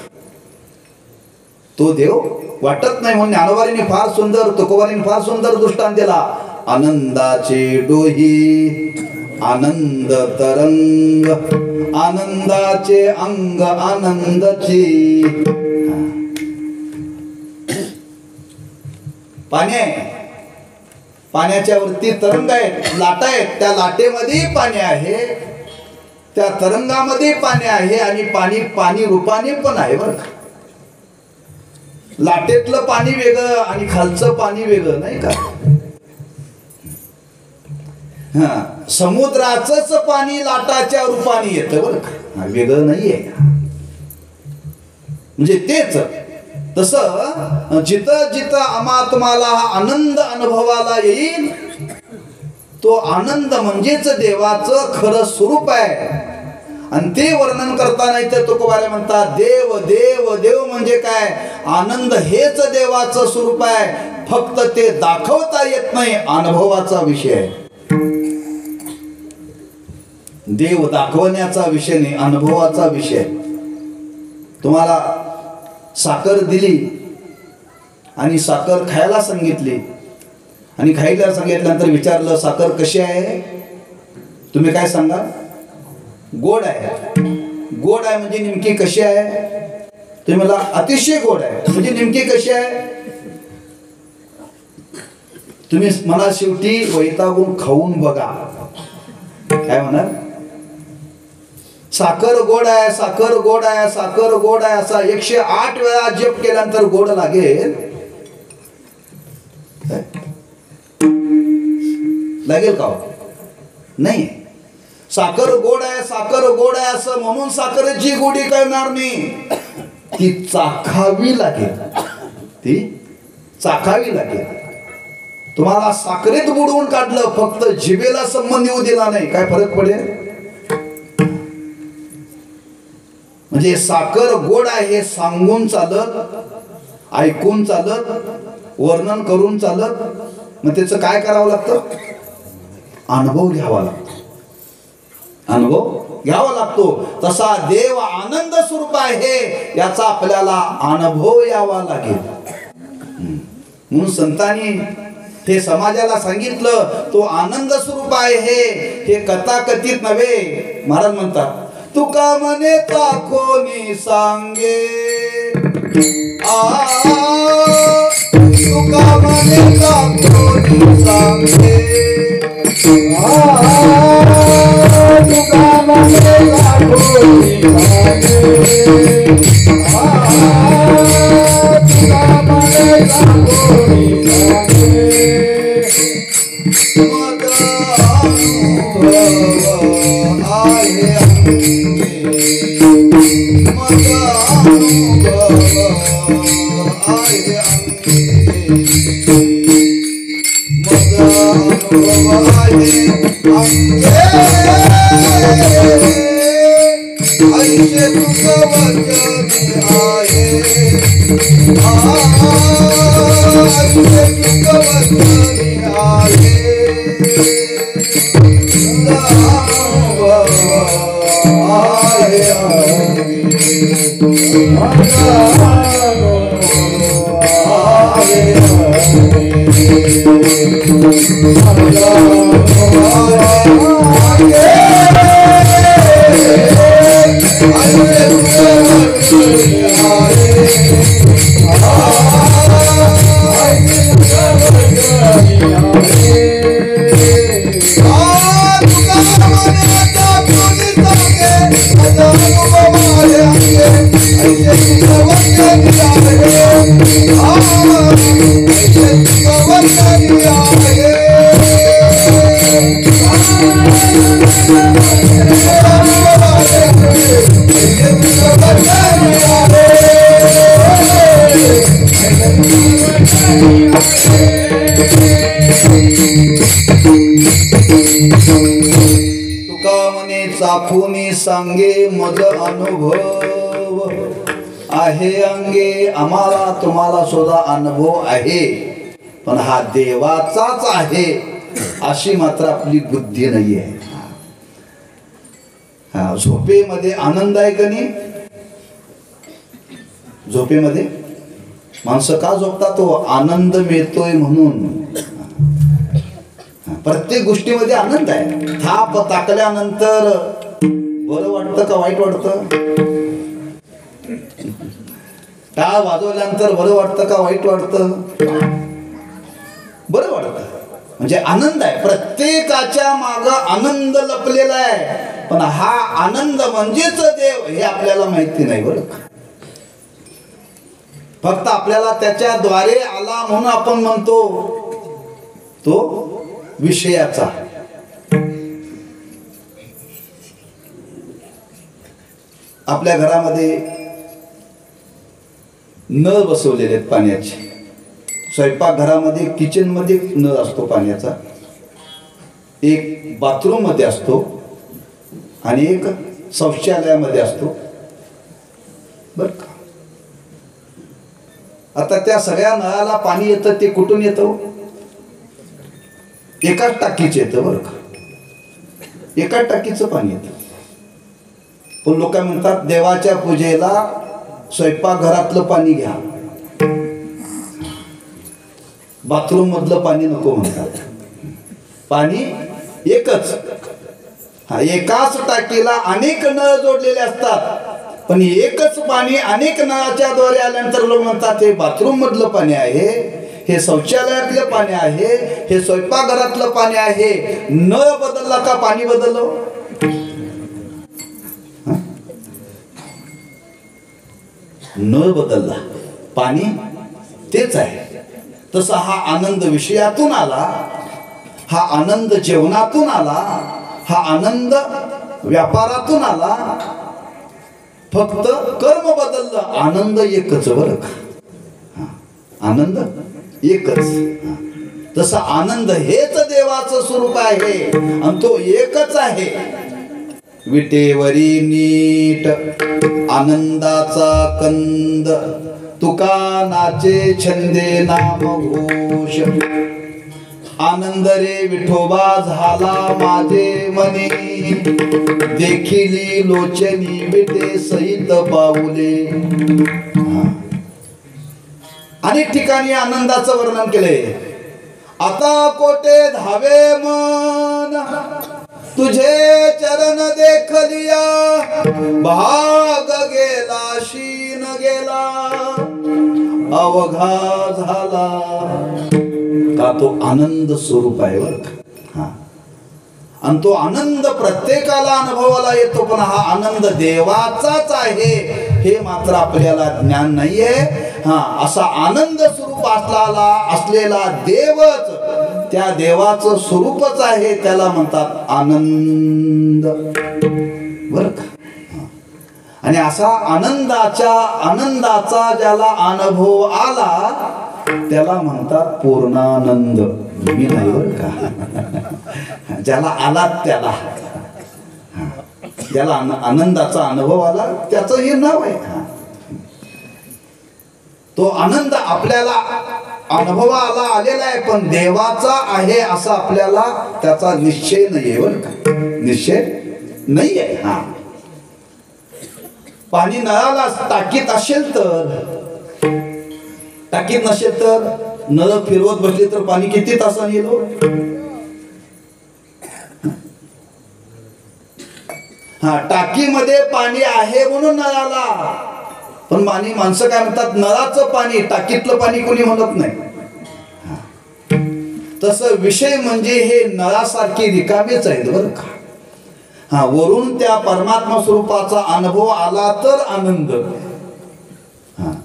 तो देव वाटत नाही. म्हणून ज्ञानोबारीने फार सुंदर, तुकोबारीने फार सुंदर दृष्टांत दिला. आनंदाचे डोही आनंद तरंग, आनंदाचे अंग आनंदाची. पाणी आहे, पाण्याच्या वरती तरंग आहेत, लाटा आहेत. त्या लाटेमध्ये पाणी आहे, त्या तरंगामध्ये पाणी आहे आणि पाणी पाणी रूपाने पण आहे बरं का. लाटेतलं पाणी वेगळं आणि खालचं पाणी वेगळं नाही का. समुद्राचंच पाणी लाटाच्या रूपाने येतं बरं का, वेगळं नाहीये. म्हणजे तेच तसं जिथं जिथं आम्हा तुम्हाला हा आनंद अनुभवाला येईल तो आनंद म्हणजेच देवाचं खरं स्वरूप आहे. आणि ते वर्णन करताना इथे तुकोबारे म्हणतात देव देव देव म्हणजे काय, आनंद हेच देवाचं स्वरूप आहे, फक्त ते दाखवता येत नाही, अनुभवाचा विषय आहे. देव दाखवण्याचा विषय नाही, अनुभवाचा विषय. तुम्हाला साखर दिली आणि साखर खायला सांगितली आणि खायला सांगितल्यानंतर विचारलं साखर कशी आहे, तुम्ही काय सांगा, गोड आहे. गोड आहे म्हणजे नेमकी कशी आहे, तुम्ही मला अतिशय गोड आहे म्हणजे नेमकी कशी आहे, तुम्ही मला शेवटी वैतागून खाऊन बघा. काय म्हणाल, साखर गोड आहे, साखर गोड आहे, साखर गोड आहे असा 108 वेळा जप केल्यानंतर गोड लागेल, लागेल का नाही. साखर गोड आहे, साखर गोड आहे असं म्हणून साखरेची गोडी कळणार नाही, ती चाखावी लागेल, ती चाखावी लागेल. तुम्हाला साखरेत बुडवून काढलं, फक्त जिभेला संबंध येऊ दिला नाही, काय फरक पडेल. म्हणजे साखर गोड आहे हे सांगून चालत, ऐकून चालत, वर्णन करून चालत, मग त्याचं काय करावं लागतं, अनुभव घ्यावा लागतो, अनुभव घ्यावा लागतो. तसा देव आनंद स्वरूप आहे याचा आपल्याला अनुभव यावा लागेल. म्हणून संतांनी हे समाजाला सांगितलं, तो आनंद स्वरूप आहे हे कथाकथित नव्हे. महाराज म्हणतात तुका म्हणे कोणी सांगे, तुका म्हणे कोणी सांगे, तुका म्हणे कोणी सांगे, तुका म्हणे कोणी सांगे, मग अनुभव आहे, मग अनुभव आहे, मग अनुभव आहे ऐसे तुक वचनी आहे, ऐसे तुक वचनी आहे, चाखुनी सांगे मज अनुभव आहे अंगे. आम्हाला तुम्हाला सुद्धा अनुभव आहे, पण हा देवाचाच आहे अशी मात्र आपली बुद्धी नाही आहे. हा झोपेमध्ये आनंद आहे का नाही, झोपेमध्ये माणसं का झोपतात, तो आनंद मिळतोय म्हणून. प्रत्येक गोष्टीमध्ये आनंद आहे. थाप टाकल्यानंतर बरं वाटतं का वाईट वाटतं, टाळ वाजवल्यानंतर बरं वाटतं का वाईट वाटतं, बरं वाटतं. म्हणजे आनंद आहे, प्रत्येकाच्या माग आनंद लपलेला आहे, पण हा आनंद म्हणजेच देव हे आपल्याला माहिती नाही. बरं, फक्त आपल्याला त्याच्याद्वारे आला म्हणून आपण म्हणतो तो विषयाचा. आपल्या घरामध्ये नळ बसवलेले आहेत पाण्याचे. स्वयंपाक घरामध्ये किचन मध्ये नळ असतो पाण्याचा, एक बाथरूम मध्ये असतो आणि एक शौचालयामध्ये असतो बर का. आता त्या सगळ्या नळाला पाणी येतं ते कुठून येतं? एकाच टाकीच येतं बरं का, एकाच टाकीचं पाणी येतं. पण लोक म्हणतात देवाच्या पूजेला स्वयंपाकघरातलं पाणी घ्या, बाथरूम मधलं पाणी नको म्हणतात. पाणी एकच, हा एकाच टाकीला अनेक नळ जोडलेले असतात, पण एकच पाणी अनेक नळाच्या द्वारे आल्यानंतर लोक म्हणतात हे बाथरूम मधलं पाणी आहे, हे शौचालयातलं पाणी आहे, हे स्वयंपाकघरातलं पाणी आहे. नळ बदलला का पाणी बदललं? नळ बदलला, पाणी तेच आहे. तसा हा आनंद विषयातून आला, हा आनंद जेवणातून आला, हा आनंद व्यापारातून आला. फक्त कर्म बदललं, आनंद एकच बरं का, आनंद एकच. तसा आनंद हेच देवाचं स्वरूप आहे आणि तो एकच आहे. विटेवरी नीट आनंदाचा कंद, तुका नाचे छंदे नाम घोष. आनंद रे विठोबा झाला माझे मनी, देखिली लोचनी विटे सहित पाऊले. अनेक ठिकाणी आनंदाचं वर्णन केले. आता कोटे धावे मन, तुझे चरण देखलिया, भाग गेला शीन गेला, अवघा झाला. का तो आनंद स्वरूप आहे बरं का. आणि तो आनंद प्रत्येकाला अनुभवाला येतो, पण हा आनंद देवाचाच आहे हे मात्र आपल्याला ज्ञान नाहीये. असा आनंद स्वरूप असलेला देवच, त्या देवाचं स्वरूपच आहे, त्याला म्हणतात आनंद बर का. आणि असा आनंदाचा ज्याला अनुभव आला त्याला म्हणतात पूर्णानंद. मी नाही बर का, ज्याला आला त्याला, ज्याला आनंदाचा अनुभव आला त्याचं हे नाव आहे. तो आनंद आपल्याला अनुभवाला आलेला आहे, पण देवाचा आहे असा आपल्याला त्याचा निश्चय नाहीये बरं का, निश्चय नाहीये. पाणी नळाला टाकीत असेल तर, टाकीत नसेल तर नळ फिरवत बसले तर पाणी किती तासाने येतो? टाकीमध्ये पाणी आहे म्हणून नळाला, पण माणसं काय म्हणतात नळाचं पाणी, टाकीतलं पाणी कोणी म्हणत नाही. तसं विषय म्हणजे हे नळासारखे रिकामेच आहेत बरं का. वरून त्या परमात्मा स्वरूपाचा अनुभव आला तर आनंद,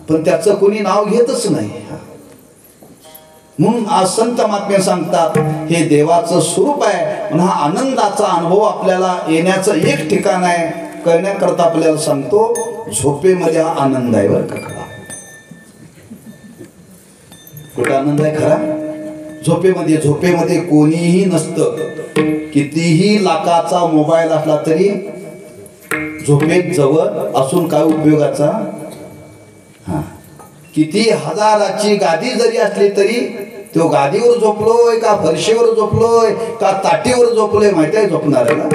पण त्याचं कोणी नाव घेतच नाही. म्हणून आज संत महात्मे सांगतात हे देवाचं स्वरूप आहे. पण हा आनंदाचा अनुभव आपल्याला येण्याचं एक ठिकाण आहे, करण्याकरता आपल्याला सांगतो झोपेमध्ये हा आनंद आहे बरं का. खरा कुठं आनंद आहे खरा? झोपेमध्ये. झोपेमध्ये कोणीही नसतं, कितीही लाखाचा मोबाईल असला तरी झोपेत जवळ असून काय उपयोगाचा. किती हजाराची गादी जरी असली तरी तो गादीवर झोपलोय का फरशीवर झोपलोय का ताटीवर झोपलोय माहिती आहे झोपणाऱ्याला.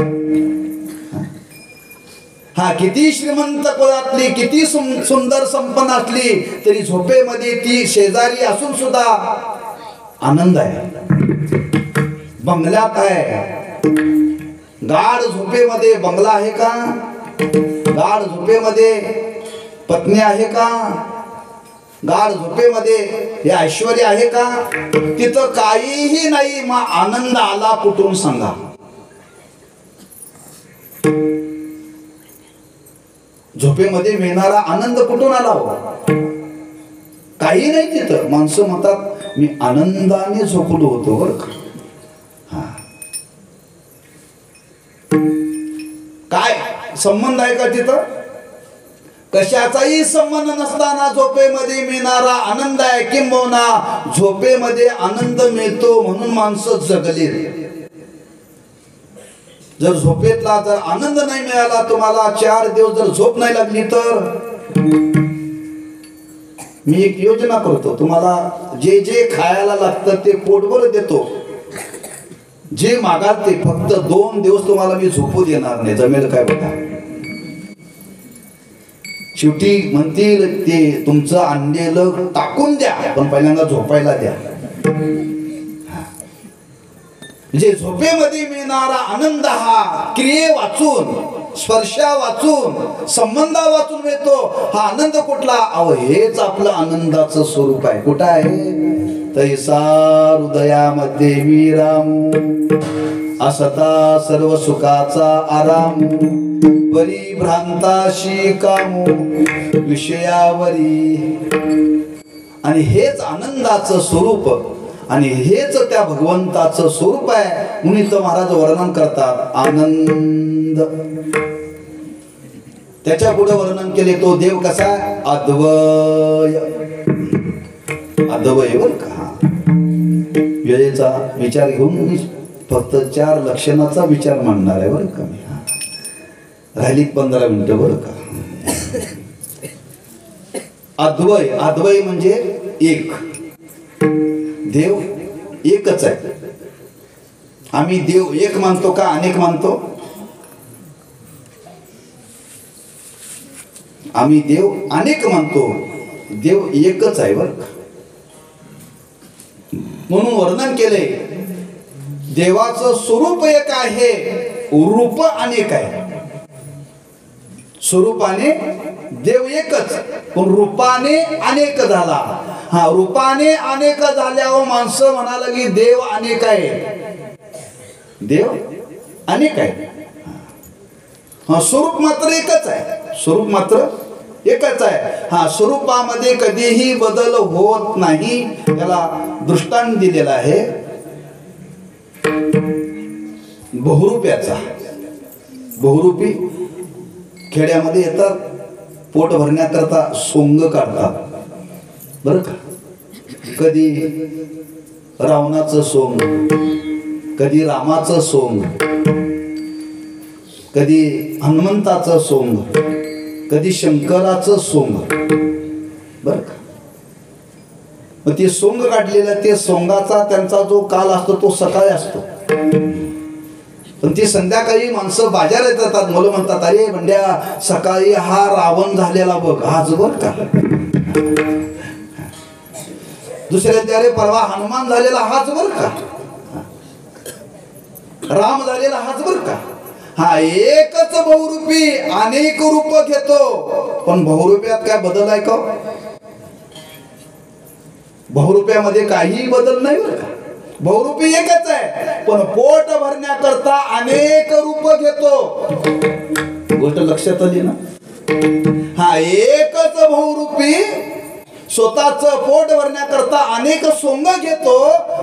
किती श्रीमंत कुळातली, किती सुंदर संपन्न असली तरी झोपेमध्ये ती शेजारी असून सुद्धा आनंद आहे. बंगल्यात आहे, गाढ झोपेमध्ये बंगला आहे का? गाढ झोपेमध्ये पत्नी आहे का? गाढ झोपेमध्ये हे ऐश्वर्य आहे का? तिथं काहीही नाही, मग आनंद आला कुठून सांगा? झोपेमध्ये मिळणारा आनंद कुठून आला हो? काही नाही तिथं. माणसं म्हणतात मी आनंदाने झोपलो होतो बरं का. काय संबंध आहे का तिथं? कशाचाही संबंध नसताना झोपेमध्ये मिळणारा आनंद आहे. किंबहुना झोपेमध्ये आनंद मिळतो म्हणून माणसं जगली. जर झोपेतला जर आनंद नाही मिळाला तुम्हाला, 4 दिवस जर झोप नाही लागली, तर मी एक योजना करतो, तुम्हाला जे जे खायला लागतं ते पोटभर देतो, जे मागाल ते, फक्त 2 दिवस तुम्हाला मी झोपू देणार नाही. जमेल काय बघा. शेवटी म्हणतील ते तुमचं आणलेलं टाकून द्या, पण पहिल्यांदा झोपायला द्या. म्हणजे झोपेमध्ये मिळणारा आनंद हा क्रिये वाचून, स्पर्शा वाचून, संबंधा वाचून मिळतो. हा आनंद कुठला? अहो हेच आपलं आनंदाचं स्वरूप आहे. कुठं आहे? तैसा हृदयामध्ये विराम, असता सर्व सुखाचा आराम, परिभ्रांताशी कामू विषयावरी. आणि हेच आनंदाचं स्वरूप, आणि हेच त्या भगवंताचं स्वरूप आहे. म्हणून तर महाराज वर्णन करतात आनंद. त्याच्या पुढे वर्णन केले तो देव कसा? अद्वय. अद्वय बर का. वेळेचा विचार घेऊन मी फक्त 4 लक्षणाचा विचार मांडणार आहे बरं का. राहिली 15 मिनिटं बरं का. अद्वय. अद्वय म्हणजे एक. देव एकच आहे. आम्ही देव एक मानतो का अनेक मानतो? आम्ही देव अनेक मानतो, देव एकच आहे बरं का. म्हणून वर्णन केले देवाचं स्वरूप एक आहे, रूप अनेक आहे. स्वरूपाने देव एकच, पण रूपाने अनेक झाला. हा, रूपाने अनेक झाल्यावर माणसं म्हणाला की देव अनेक आहे. देव अनेक आहे. हा, स्वरूप मात्र एकच आहे. स्वरूप मात्र एकच आहे. हा, स्वरूपामध्ये कधीही बदल होत नाही. त्याला दृष्टांत दिलेला आहे बहुरूप्याचा. बहुरूपी खेड्यामध्ये येतात, पोट भरण्याकरता सोंग काढतात बरं का. कधी रावणाचं सोंग, कधी रामाचं सोंग, कधी हनुमंताचं सोंग, कधी शंकराचं सोंग बरं का. मग ते सोंग काढलेलं, ते सोंगाचा त्यांचा जो काल असतो तो सकाळी असतो, पण ती संध्याकाळी माणसं बाजारात येतात. मला म्हणतात अरे बंड्या सकाळी हा रावण झालेला बघ आज बर का. दुसऱ्या दिवशी अरे परवा हनुमान झालेला हाच बर का, राम झालेला हाच बर का. हा, एकच बहुरूपी अनेक रूप घेतो. पण बहुरूप्यात काय बदल आहे का? बहुरूप्यामध्ये काही बदल नाही बरं का. बहुरूपी एकच आहे, पण पोट भरण्याकरता अनेक रूप घेतो. गोष्ट लक्षात आली ना. हा, एकच बहुरूपी स्वतःच पोट भरण्याकरता अनेक सोंग घेतो.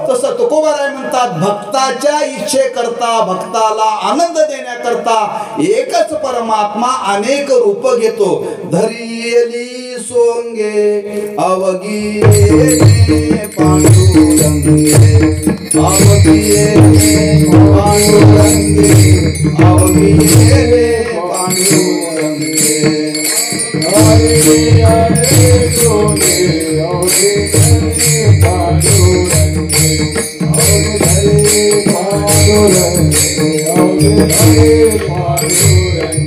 तसं तुकोबाराय म्हणतात भक्ताच्या इच्छेकरता, भक्ताला आनंद देण्याकरता एकच परमात्मा अनेक रूप घेतो. धरियली सोंगे अवगी पांडुरंगे, अवगी पांडुरंगे, अवगी पांडुरंगे. हरे हरे सोंगे अवगी पांडुरंगे, अवगी पांडुरंगे, अवगी पांडुरंगे.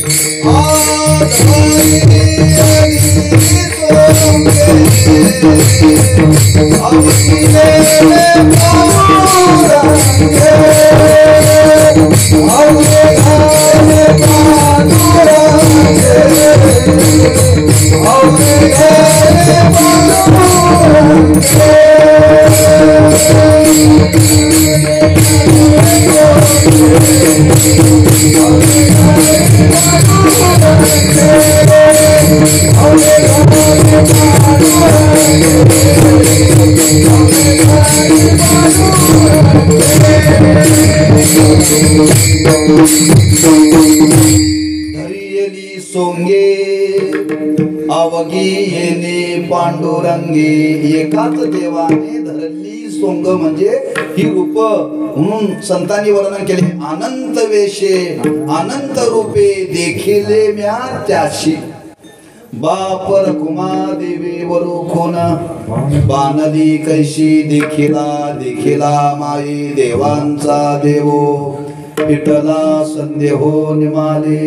धरियली सोंगे अवगी येणे पांडुरंगी एकाच देवाने धरली सोंग म्हणजे ही रूप म्हणून संतांनी वर्णन केले अनंत वेशे अनंत रूपे देखिले म्या त्याशी बाप रखुमा देवी वरुखोन बानली कैशी देखिला माई देवांचा देवो विठला संदेहो निमाले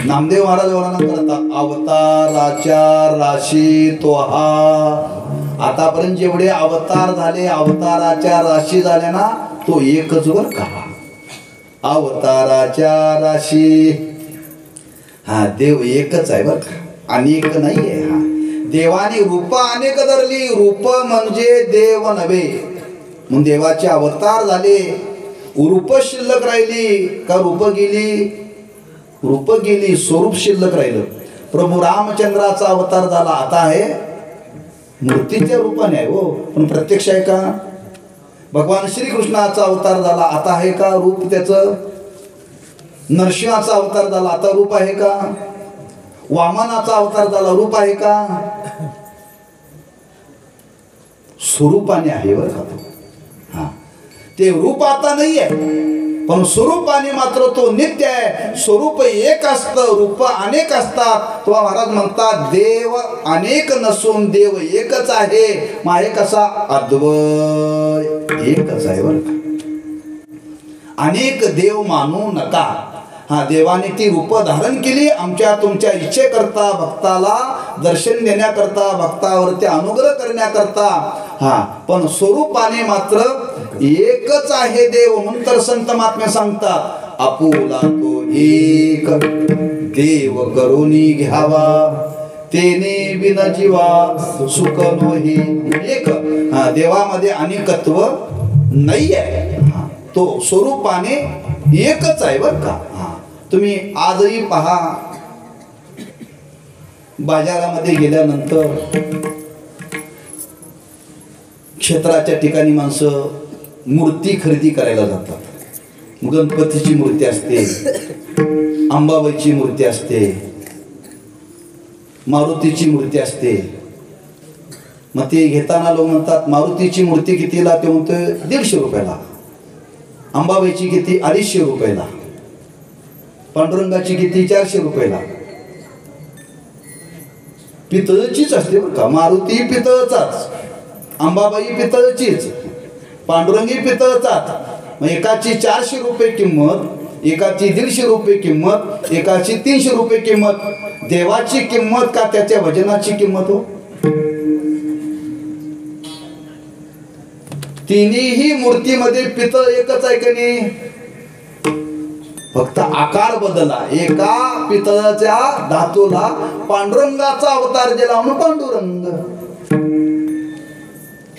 नामदेव महाराज वर्णन करतात अवताराच्या राशी तो हा आतापर्यंत जेवढे अवतार झाले अवताराच्या राशी झाल्या ना तो एकच वर का अवताराच्या राशी हा देव एकच आहे बर का अनेक नाहीये हा देवाने रूप अनेक धरली रूप म्हणजे देव नव्हे म्हणून देवाचे अवतार झाले रूप शिल्लक राहिली का रूप गेली स्वरूप शिल्लक राहिलं प्रभू रामचंद्राचा अवतार झाला आता आहे मूर्तीच्या रूपाने आहे हो पण प्रत्यक्ष आहे का भगवान श्रीकृष्णाचा अवतार झाला आता आहे का रूप त्याचं नरसिंहाचा अवतार झाला आता रूप आहे का वामनाचा अवतार झाला रूप आहे का स्वरूपाने आहे बरं का हा ते रूप आता नाही आहे पण स्वरूपाने मात्र तो नित्य आहे स्वरूप एक असतं रूप अनेक असतात तो महाराज म्हणतात देव अनेक नसून देव एकच आहे मग आहे कसा अद्वय एकच आहे बरं अनेक देव मानू नका हा देवाने ती रूप धारण केली आमच्या तुमच्या इच्छेकरता भक्ताला दर्शन देण्याकरता भक्तावरती अनुग्रह करण्याकरता हा पण स्वरूपाने मात्र एकच आहे देव म्हणून तर संत महात्मे सांगतात आपुला तो एक देव करुणी घ्यावा तेने बिन जीवा सुख नोही एक हा देवामध्ये अनेकत्व नाही आहे तो स्वरूपाने एकच आहे बर का तुम्ही आजही पहा बाजारामध्ये गेल्यानंतर क्षेत्राच्या ठिकाणी माणसं मूर्ती खरेदी करायला जातात गणपतीची मूर्ती असते अंबाबाईची मूर्ती असते मारुतीची मूर्ती असते मग ते घेताना लोक म्हणतात मारुतीची मूर्ती कितीला ते म्हणतो 150 रुपयाला अंबाबाईची किती 250 रुपयाला पांडुरंगाची किती 400 रुपयाला पितळचीच असते बरं का मारुती पितळचाच अंबाबाई पितळचीच पांडुरंगी पितळचाच मग एकाची 400 रुपये किंमत एकाची 150 रुपये किंमत एकाची 300 रुपये किंमत देवाची किंमत का त्याच्या भजनाची किंमत हो तिन्ही मूर्तीमध्ये पितळ एकच आहे का नाही फक्त आकार बदलला एका पितळाच्या धातूला पांडुरंगाचा अवतार दिला म्हणून पांडुरंग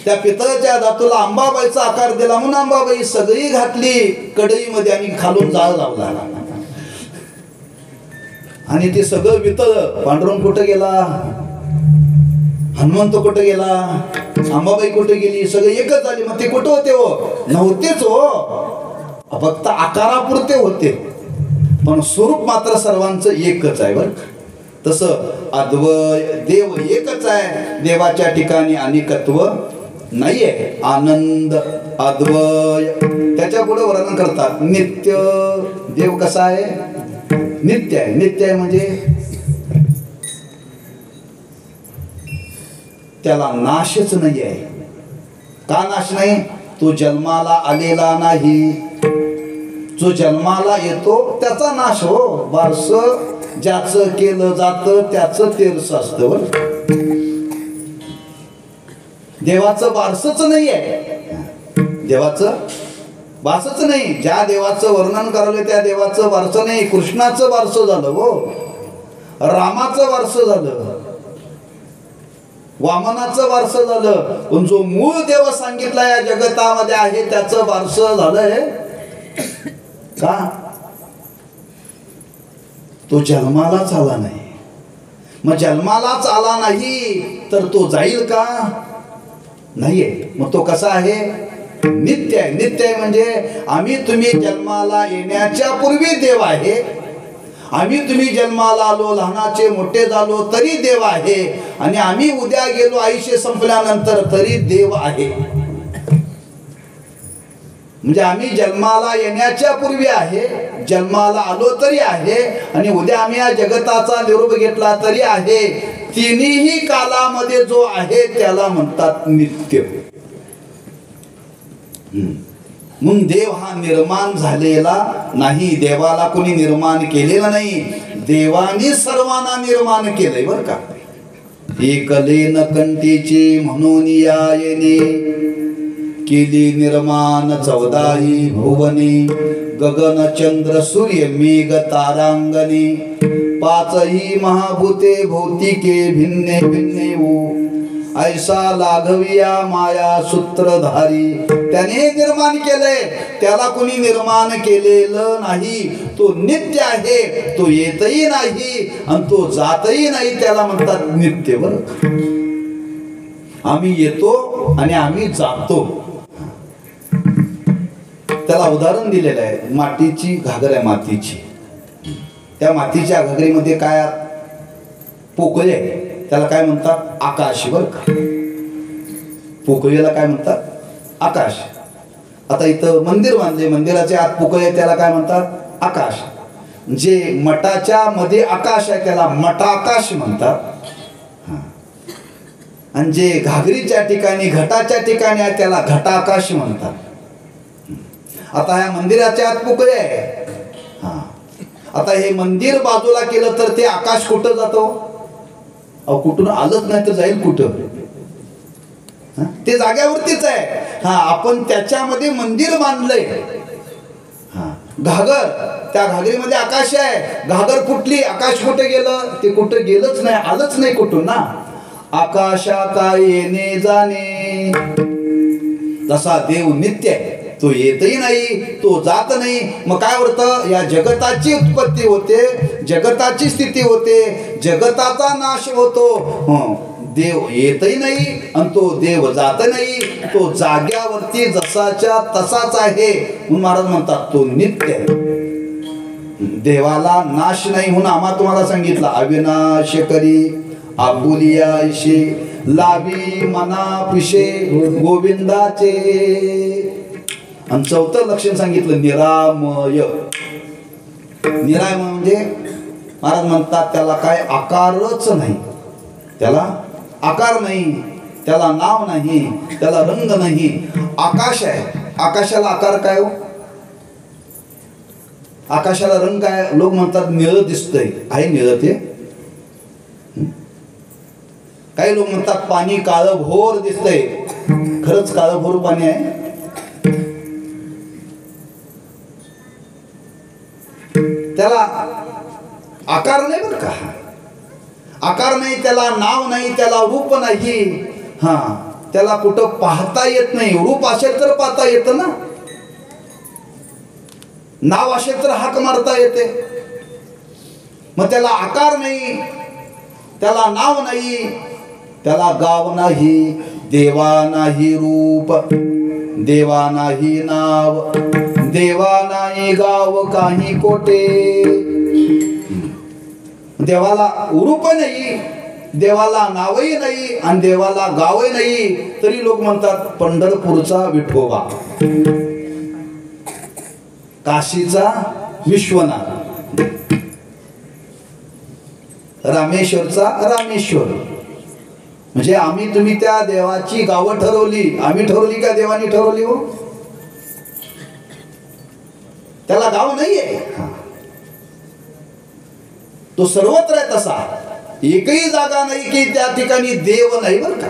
त्या पितळाच्या धातूला अंबाबाईचा आकार दिला म्हणून अंबाबाई सगळी घातली कढईमध्ये आणि खालून जाळ लावला आणि ते सगळं पितळ पांडुरंग कुठं गेला हनुमंत कुठं गेला अंबाबाई कुठे गेली सगळे एकच झाले मग ते कुठं होते हो नव्हतेच हो फक्त आकारापुरते होते पण स्वरूप मात्र सर्वांचं एकच आहे बरं तसं अद्वय देव एकच आहे देवाच्या ठिकाणी अनेकत्व नाहीये आनंद अद्वय त्याच्या पुढे वर्णन करतात नित्य देव कसा आहे नित्य आहे म्हणजे त्याला नाशच नाही आहे का नाश नाही तो जन्माला आलेला नाही जो जन्माला येतो त्याचा नाश हो बारस ज्याचं केलं जातं त्याचं तेरस असतं देवाचं बारसच नाही आहे देवाचं बारसच नाही ज्या देवाचं वर्णन करायला त्या देवाचं बारसं नाही कृष्णाचं बारसं झालं हो रामाचं बारसं झालं वामनाचं बारसं झालं पण जो मूळ देव सांगितला या जगतामध्ये आहे त्याचं बारसं झालंय का तो जन्मालाच आला नाही मग जन्मालाच आला नाही तर तो जाईल का नाहीये मग तो कसा आहे नित्य आहे म्हणजे आम्ही तुम्ही जन्माला येण्याच्या पूर्वी देव आहे आम्ही तुम्ही जन्माला आलो, लहानाचे मोठे झालो तरी देव आहे, आणि आम्ही उद्या गेलो आयुष्य संपल्यानंतर तरी देव आहे. म्हणजे आम्ही जन्माला येण्याच्या पूर्वी आहे, जन्माला आलो तरी आहे, आणि उद्या आम्ही या जगताचा निरोप घेतला तरी आहे. तिन्ही कालामध्ये जो आहे त्याला म्हणतात नित्य. म्हणून देव हा निर्माण झालेला नाही, देवाला कोणी निर्माण केलेला नाही, देवाने सर्वांना निर्माण केलंय बर का. एकलेन कंठीची म्हणून या येणे, केली निर्माण 14 भुवने, गगन चंद्र सूर्य मेघ तारांगणे, 5 महाभूते भौतिके भिन्ने भिन्ने वो, ऐसा लाघविया माया सूत्रधारी. त्याने निर्माण केलंय, त्याला कोणी निर्माण केलेलं नाही. तो नित्य आहे, तो येतही नाही आणि तो जातही नाही, त्याला म्हणतात नित्य. बरं, आम्ही येतो आणि आम्ही जातो. त्याला उदाहरण दिलेलं आहे. मातीची घागर आहे, मातीची. त्या मातीच्या घागरीमध्ये काय पोकळे, त्याला काय म्हणतात आकाश. बर का, पोकळीला काय म्हणतात आकाश. आता इथं मंदिर बांधले, मंदिराच्या आत पोकळे, त्याला काय म्हणतात आकाश. जे मठाच्या मध्ये आकाश आहे त्याला मठाकाश म्हणतात, आणि जे घागरीच्या ठिकाणी घटाच्या ठिकाणी आहे त्याला घटाकाश म्हणतात. आता ह्या मंदिराच्या आत पोकळे आहे. आता हे मंदिर बाजूला केलं तर ते आकाश कुठं जातो? अहो, कुठून आलंच नाही तर जाईल कुठं? ते जाग्यावरतीच आहे. आपण त्याच्यामध्ये मंदिर बांधलंय. घागर, त्या घागरीमध्ये आकाश आहे. घागर फुटली, आकाश कुठे गेलं? ते कुठं गेलंच नाही, आलंच नाही कुठून ना. आकाशा काय येणे जाणे. जसा देव नित्य आहे, तो येतही नाही, तो जात नाही. मग काय होतं? या जगताची उत्पत्ती होते, जगताची स्थिती होते, जगताचा नाश होतो. देव येतही नाही आणि तो देव जात नाही, तो जाग्यावरती जसाच्या तसाच आहे. म्हणून महाराज म्हणतात तो नित्य आहे. देवाला नाश नाही म्हणून आम्हा तुम्हाला सांगितलं, अविनाश करी आपुलियाशी लावी मना पिशे गोविंदाचे. आणि 4थं लक्षण सांगितलं निरामय. निरामय म्हणजे महाराज म्हणतात त्याला काय आकारच नाही, त्याला आकार नाही, त्याला नाव नाही, त्याला रंग नाही. आकाश आहे, आकाशाला आकार काय हो? आकाशाला रंग काय? लोक म्हणतात निळं दिसतंय, आहे निळं ते? काही लोक म्हणतात पाणी काळं भोर दिसतंय, खरंच काळं भोर पाणी आहे? त्याला आकार नाही बरं का, आकार नाही, त्याला नाव नाही, त्याला रूप नाही. त्याला कुठं पाहता येत नाही. रूप असेल तर पाहता येतं ना, नाव असेल तर हाक मारता येते. मग त्याला आकार नाही, त्याला नाव नाही, त्याला गाव नाही. देवा नाही रूप, देवा नाही नाव, देवा नाही गाव काही कोटे. देवाला रूप नाही, देवाला नावही नाही आणि देवाला गावही नाही, तरी लोक म्हणतात पंढरपूरचा विठोबा, काशीचा विश्वनाथ, रामेश्वरचा रामेश्वर. म्हणजे आम्ही तुम्ही त्या देवाची गावं ठरवली. आम्ही ठरवली का देवानी ठरवली हो? त्याला गाव नाहीये, तो सर्वत्र आहे तसा. एकही जागा नाही की त्या ठिकाणी देव नाही बरं का.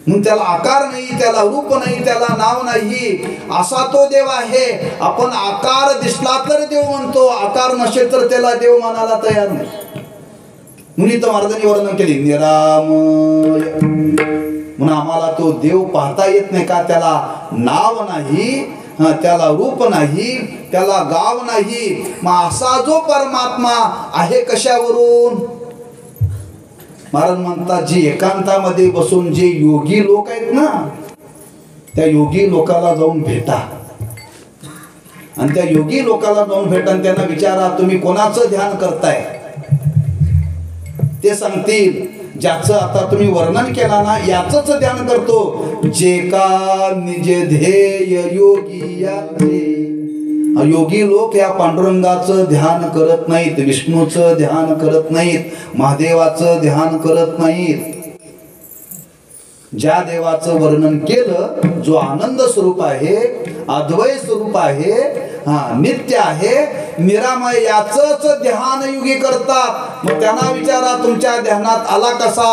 म्हणून त्याला आकार नाही, त्याला रूप नाही, त्याला नाव नाही, असा तो देव आहे. आपण आकार दिसला तर देव म्हणतो, आकार नसेल तर त्याला देव मानायला तयार नाही. म्हणून तर महाराजांनी वर्णन केले निरामय. म्हणून आम्हाला तो देव पाहता येत नाही का? त्याला नाव नाही, त्याला रूप नाही, त्याला गाव नाही. मग असा जो परमात्मा आहे कशावरून? महाराज म्हणतात जी एकांतामध्ये बसून जे योगी लोक आहेत ना, त्या योगी लोकाला जाऊन भेटा. आणि त्या योगी लोकांना जाऊन भेटा, त्यांना विचारा तुम्ही कोणाचं ध्यान करताय, ते सांगतील ज्याचं आता तुम्ही वर्णन केला ना याचंच ध्यान करतो, जे का निज ध्येय योगी याचे. योगी लोक या पांडुरंगाचं ध्यान करत नाहीत, विष्णूचं ध्यान करत नाहीत, महादेवाचं ध्यान करत नाहीत. ज्या देवाचं वर्णन केलं, जो आनंद स्वरूप आहे, अद्वैत स्वरूप आहे, नित्य आहे, निरामय, याचंच ध्यान योगी करतात. मग त्यांना विचारा तुमच्या ध्यानात आला कसा,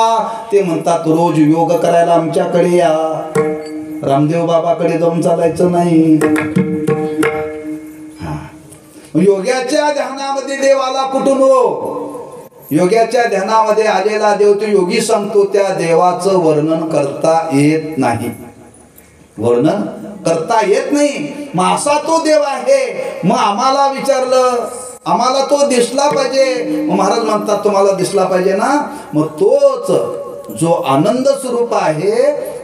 ते म्हणतात रोज योग करायला आमच्याकडे या, रामदेव बाबाकडे जाऊन चालायचं नाही. योग्याच्या ध्यानामध्ये देव आला कुठून हो? योग्याच्या ध्यानामध्ये आलेला देव तो योगी सांगतो, त्या देवाचं वर्णन करता येत नाही, वर्णन करता येत नाही. मग असा तो देव आहे. मग आम्हाला विचारलं, आम्हाला तो दिसला पाहिजे. मग महाराज म्हणतात तुम्हाला दिसला पाहिजे ना, मग तोच जो आनंद स्वरूप आहे,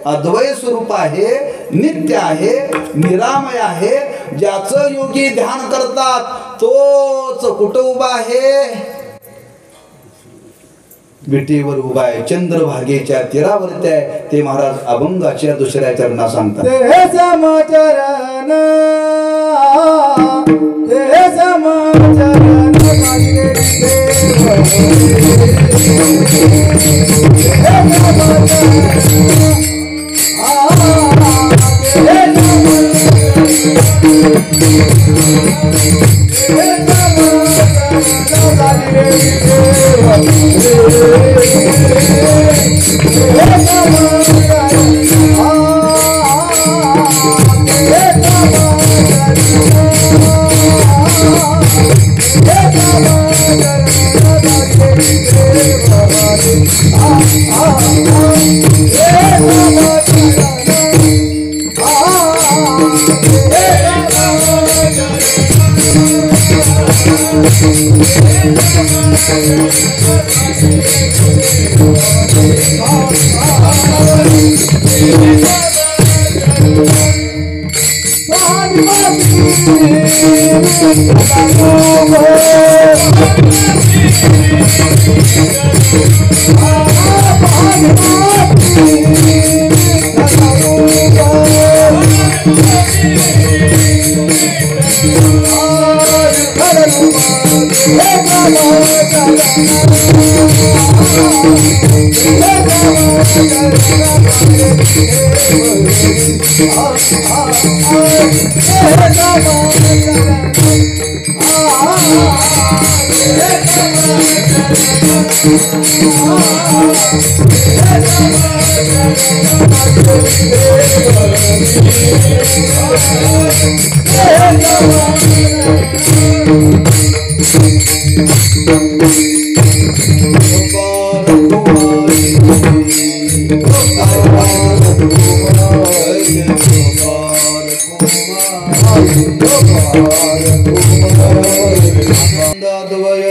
अद्वैत स्वरूप आहे, नित्य आहे, निरामय आहे, ज्याचं योगी ध्यान करतात, तोच कुठं उभा आहे? विटेवर उभा आहे, चंद्रभागेच्या तीरावरती आहे. ते महाराज अभंगाच्या दुसऱ्या चरणा सांगतात, ते समचरण, ते समचरण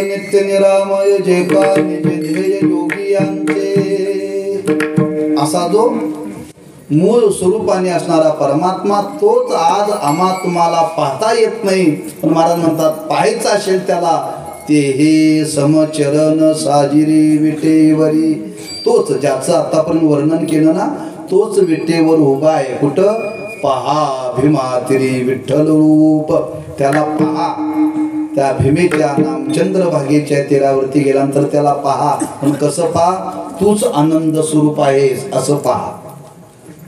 नित्य निरामय जे का निज ध्येय योगी यांचे. असा जो मूळ स्वरूपाने असणारा परमात्मा तोच आज आम्हा तुम्हाला पाहता येत नाही, पण महाराज म्हणतात पाहायचं असेल त्याला, ते हे समचरण साजिरी विटेवरी. तोच ज्याचं आतापर्यंत वर्णन केलं ना, तोच विटेवर उभा आहे. कुठं? पहा भीमातिरी विठ्ठल रूप. त्याला पहा, त्या भीमेच्या नाम चंद्रभागेच्या तीरावरती गेल्यानंतर त्याला पहा. पण कसं पहा? तूच आनंद स्वरूप आहेस असं पहा,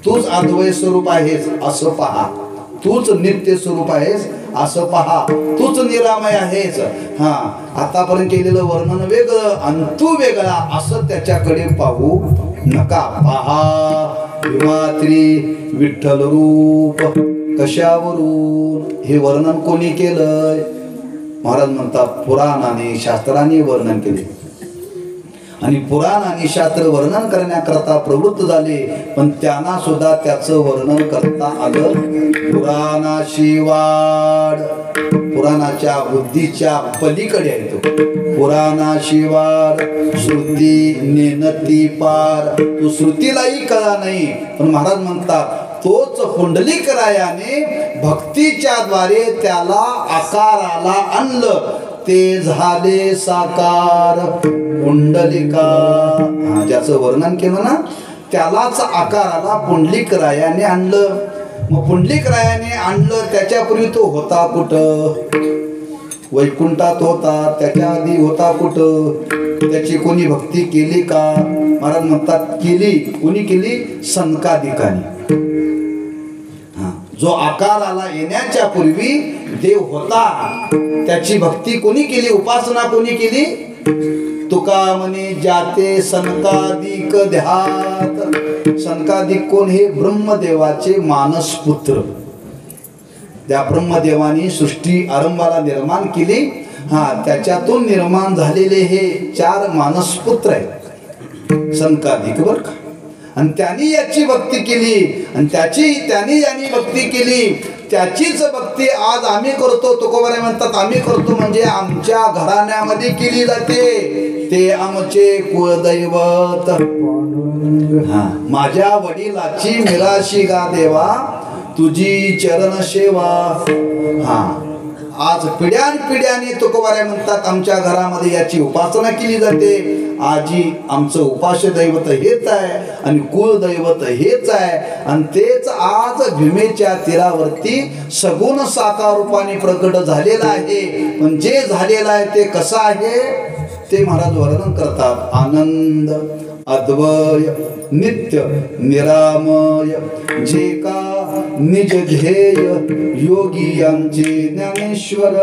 तूच अद्वैत स्वरूप आहेस असं पहा, तूच नित्य स्वरूप आहेस असं पहा, तूच निरामय आहेस. आतापर्यंत केलेलं वर्णन वेगळं आणि तू वेगळा असं त्याच्याकडे पाहू नका. पहा भीमात्री विठ्ठल रूप. कशावरून हे वर्णन कोणी केलंय? महाराज म्हणतात पुराणाने शास्त्राने वर्णन केले, आणि पुराण आणि शास्त्र वर्णन करण्याकरता प्रवृत्त झाले, पण त्यांना सुद्धा त्याचं वर्णन करता आलं. पुराणाशी वाढ, पुराणाच्या बुद्धीच्या पलीकडे आहे तो. पुराणाशी वाढ श्रुती नेनती पार. तो श्रुतीलाही कळा नाही, पण महाराज म्हणतात तोच पुंडलिक रायाने भक्तीच्या द्वारे त्याला आकाराला आणलं ते झाले साकार पुंडलिका. ज्याचं वर्णन केलं ना त्यालाच आकाराला पुंडलिक रायाने आणलं. मग पुंडलिक रायाने आणलं त्याच्यापूर्वी तो होता कुठं? वैकुंठात होता. त्याच्या आधी होता कुठं? त्याची कोणी भक्ती केली का? महाराज म्हणतात केली. कोणी केली? सनकादिकांनी. जो आकाराला येण्याच्या पूर्वी देव होता त्याची भक्ती कोणी केली? उपासना कोणी केली? तुका म्हणे जाते सनकादिक ध्यात. सनकादिक कोण? हे ब्रह्मदेवाचे मानस पुत्र. त्या ब्रह्मदेवानी सृष्टी आरंभाला निर्माण केली. त्याच्यातून निर्माण झालेले हे 4 मानस पुत्र आहेत सनकादिक बर का. आणि त्यांनी याची भक्ती केली आणि त्यांनी यांनी भक्ती केली. त्याचीच भक्ती आज आम्ही करतो. तुकोबाराय म्हणतात आम्ही करतो म्हणजे आमच्या घराण्यामध्ये केली जाते. ते आमचे कुळदैवत. माझ्या वडिलाची मिराशी गा देवा तुझी चरण सेवा. आज पिढ्यानपिढ्याने तुकोबाराय म्हणतात आमच्या घरामध्ये याची उपासना केली जाते. आजी आमचं उपास्य दैवत हेच आहे आणि कुलदैवत हेच आहे. आणि तेच आज भीमेच्या तीरावरती सगुण साकार रूपाने प्रकट झालेलं आहे. पण जे झालेलं आहे ते कसं आहे ते महाराज वर्णन करतात. आनंद अद्वय नित्य निरामय जे का निज ध्येय योगी यांचे ज्ञानेश्वर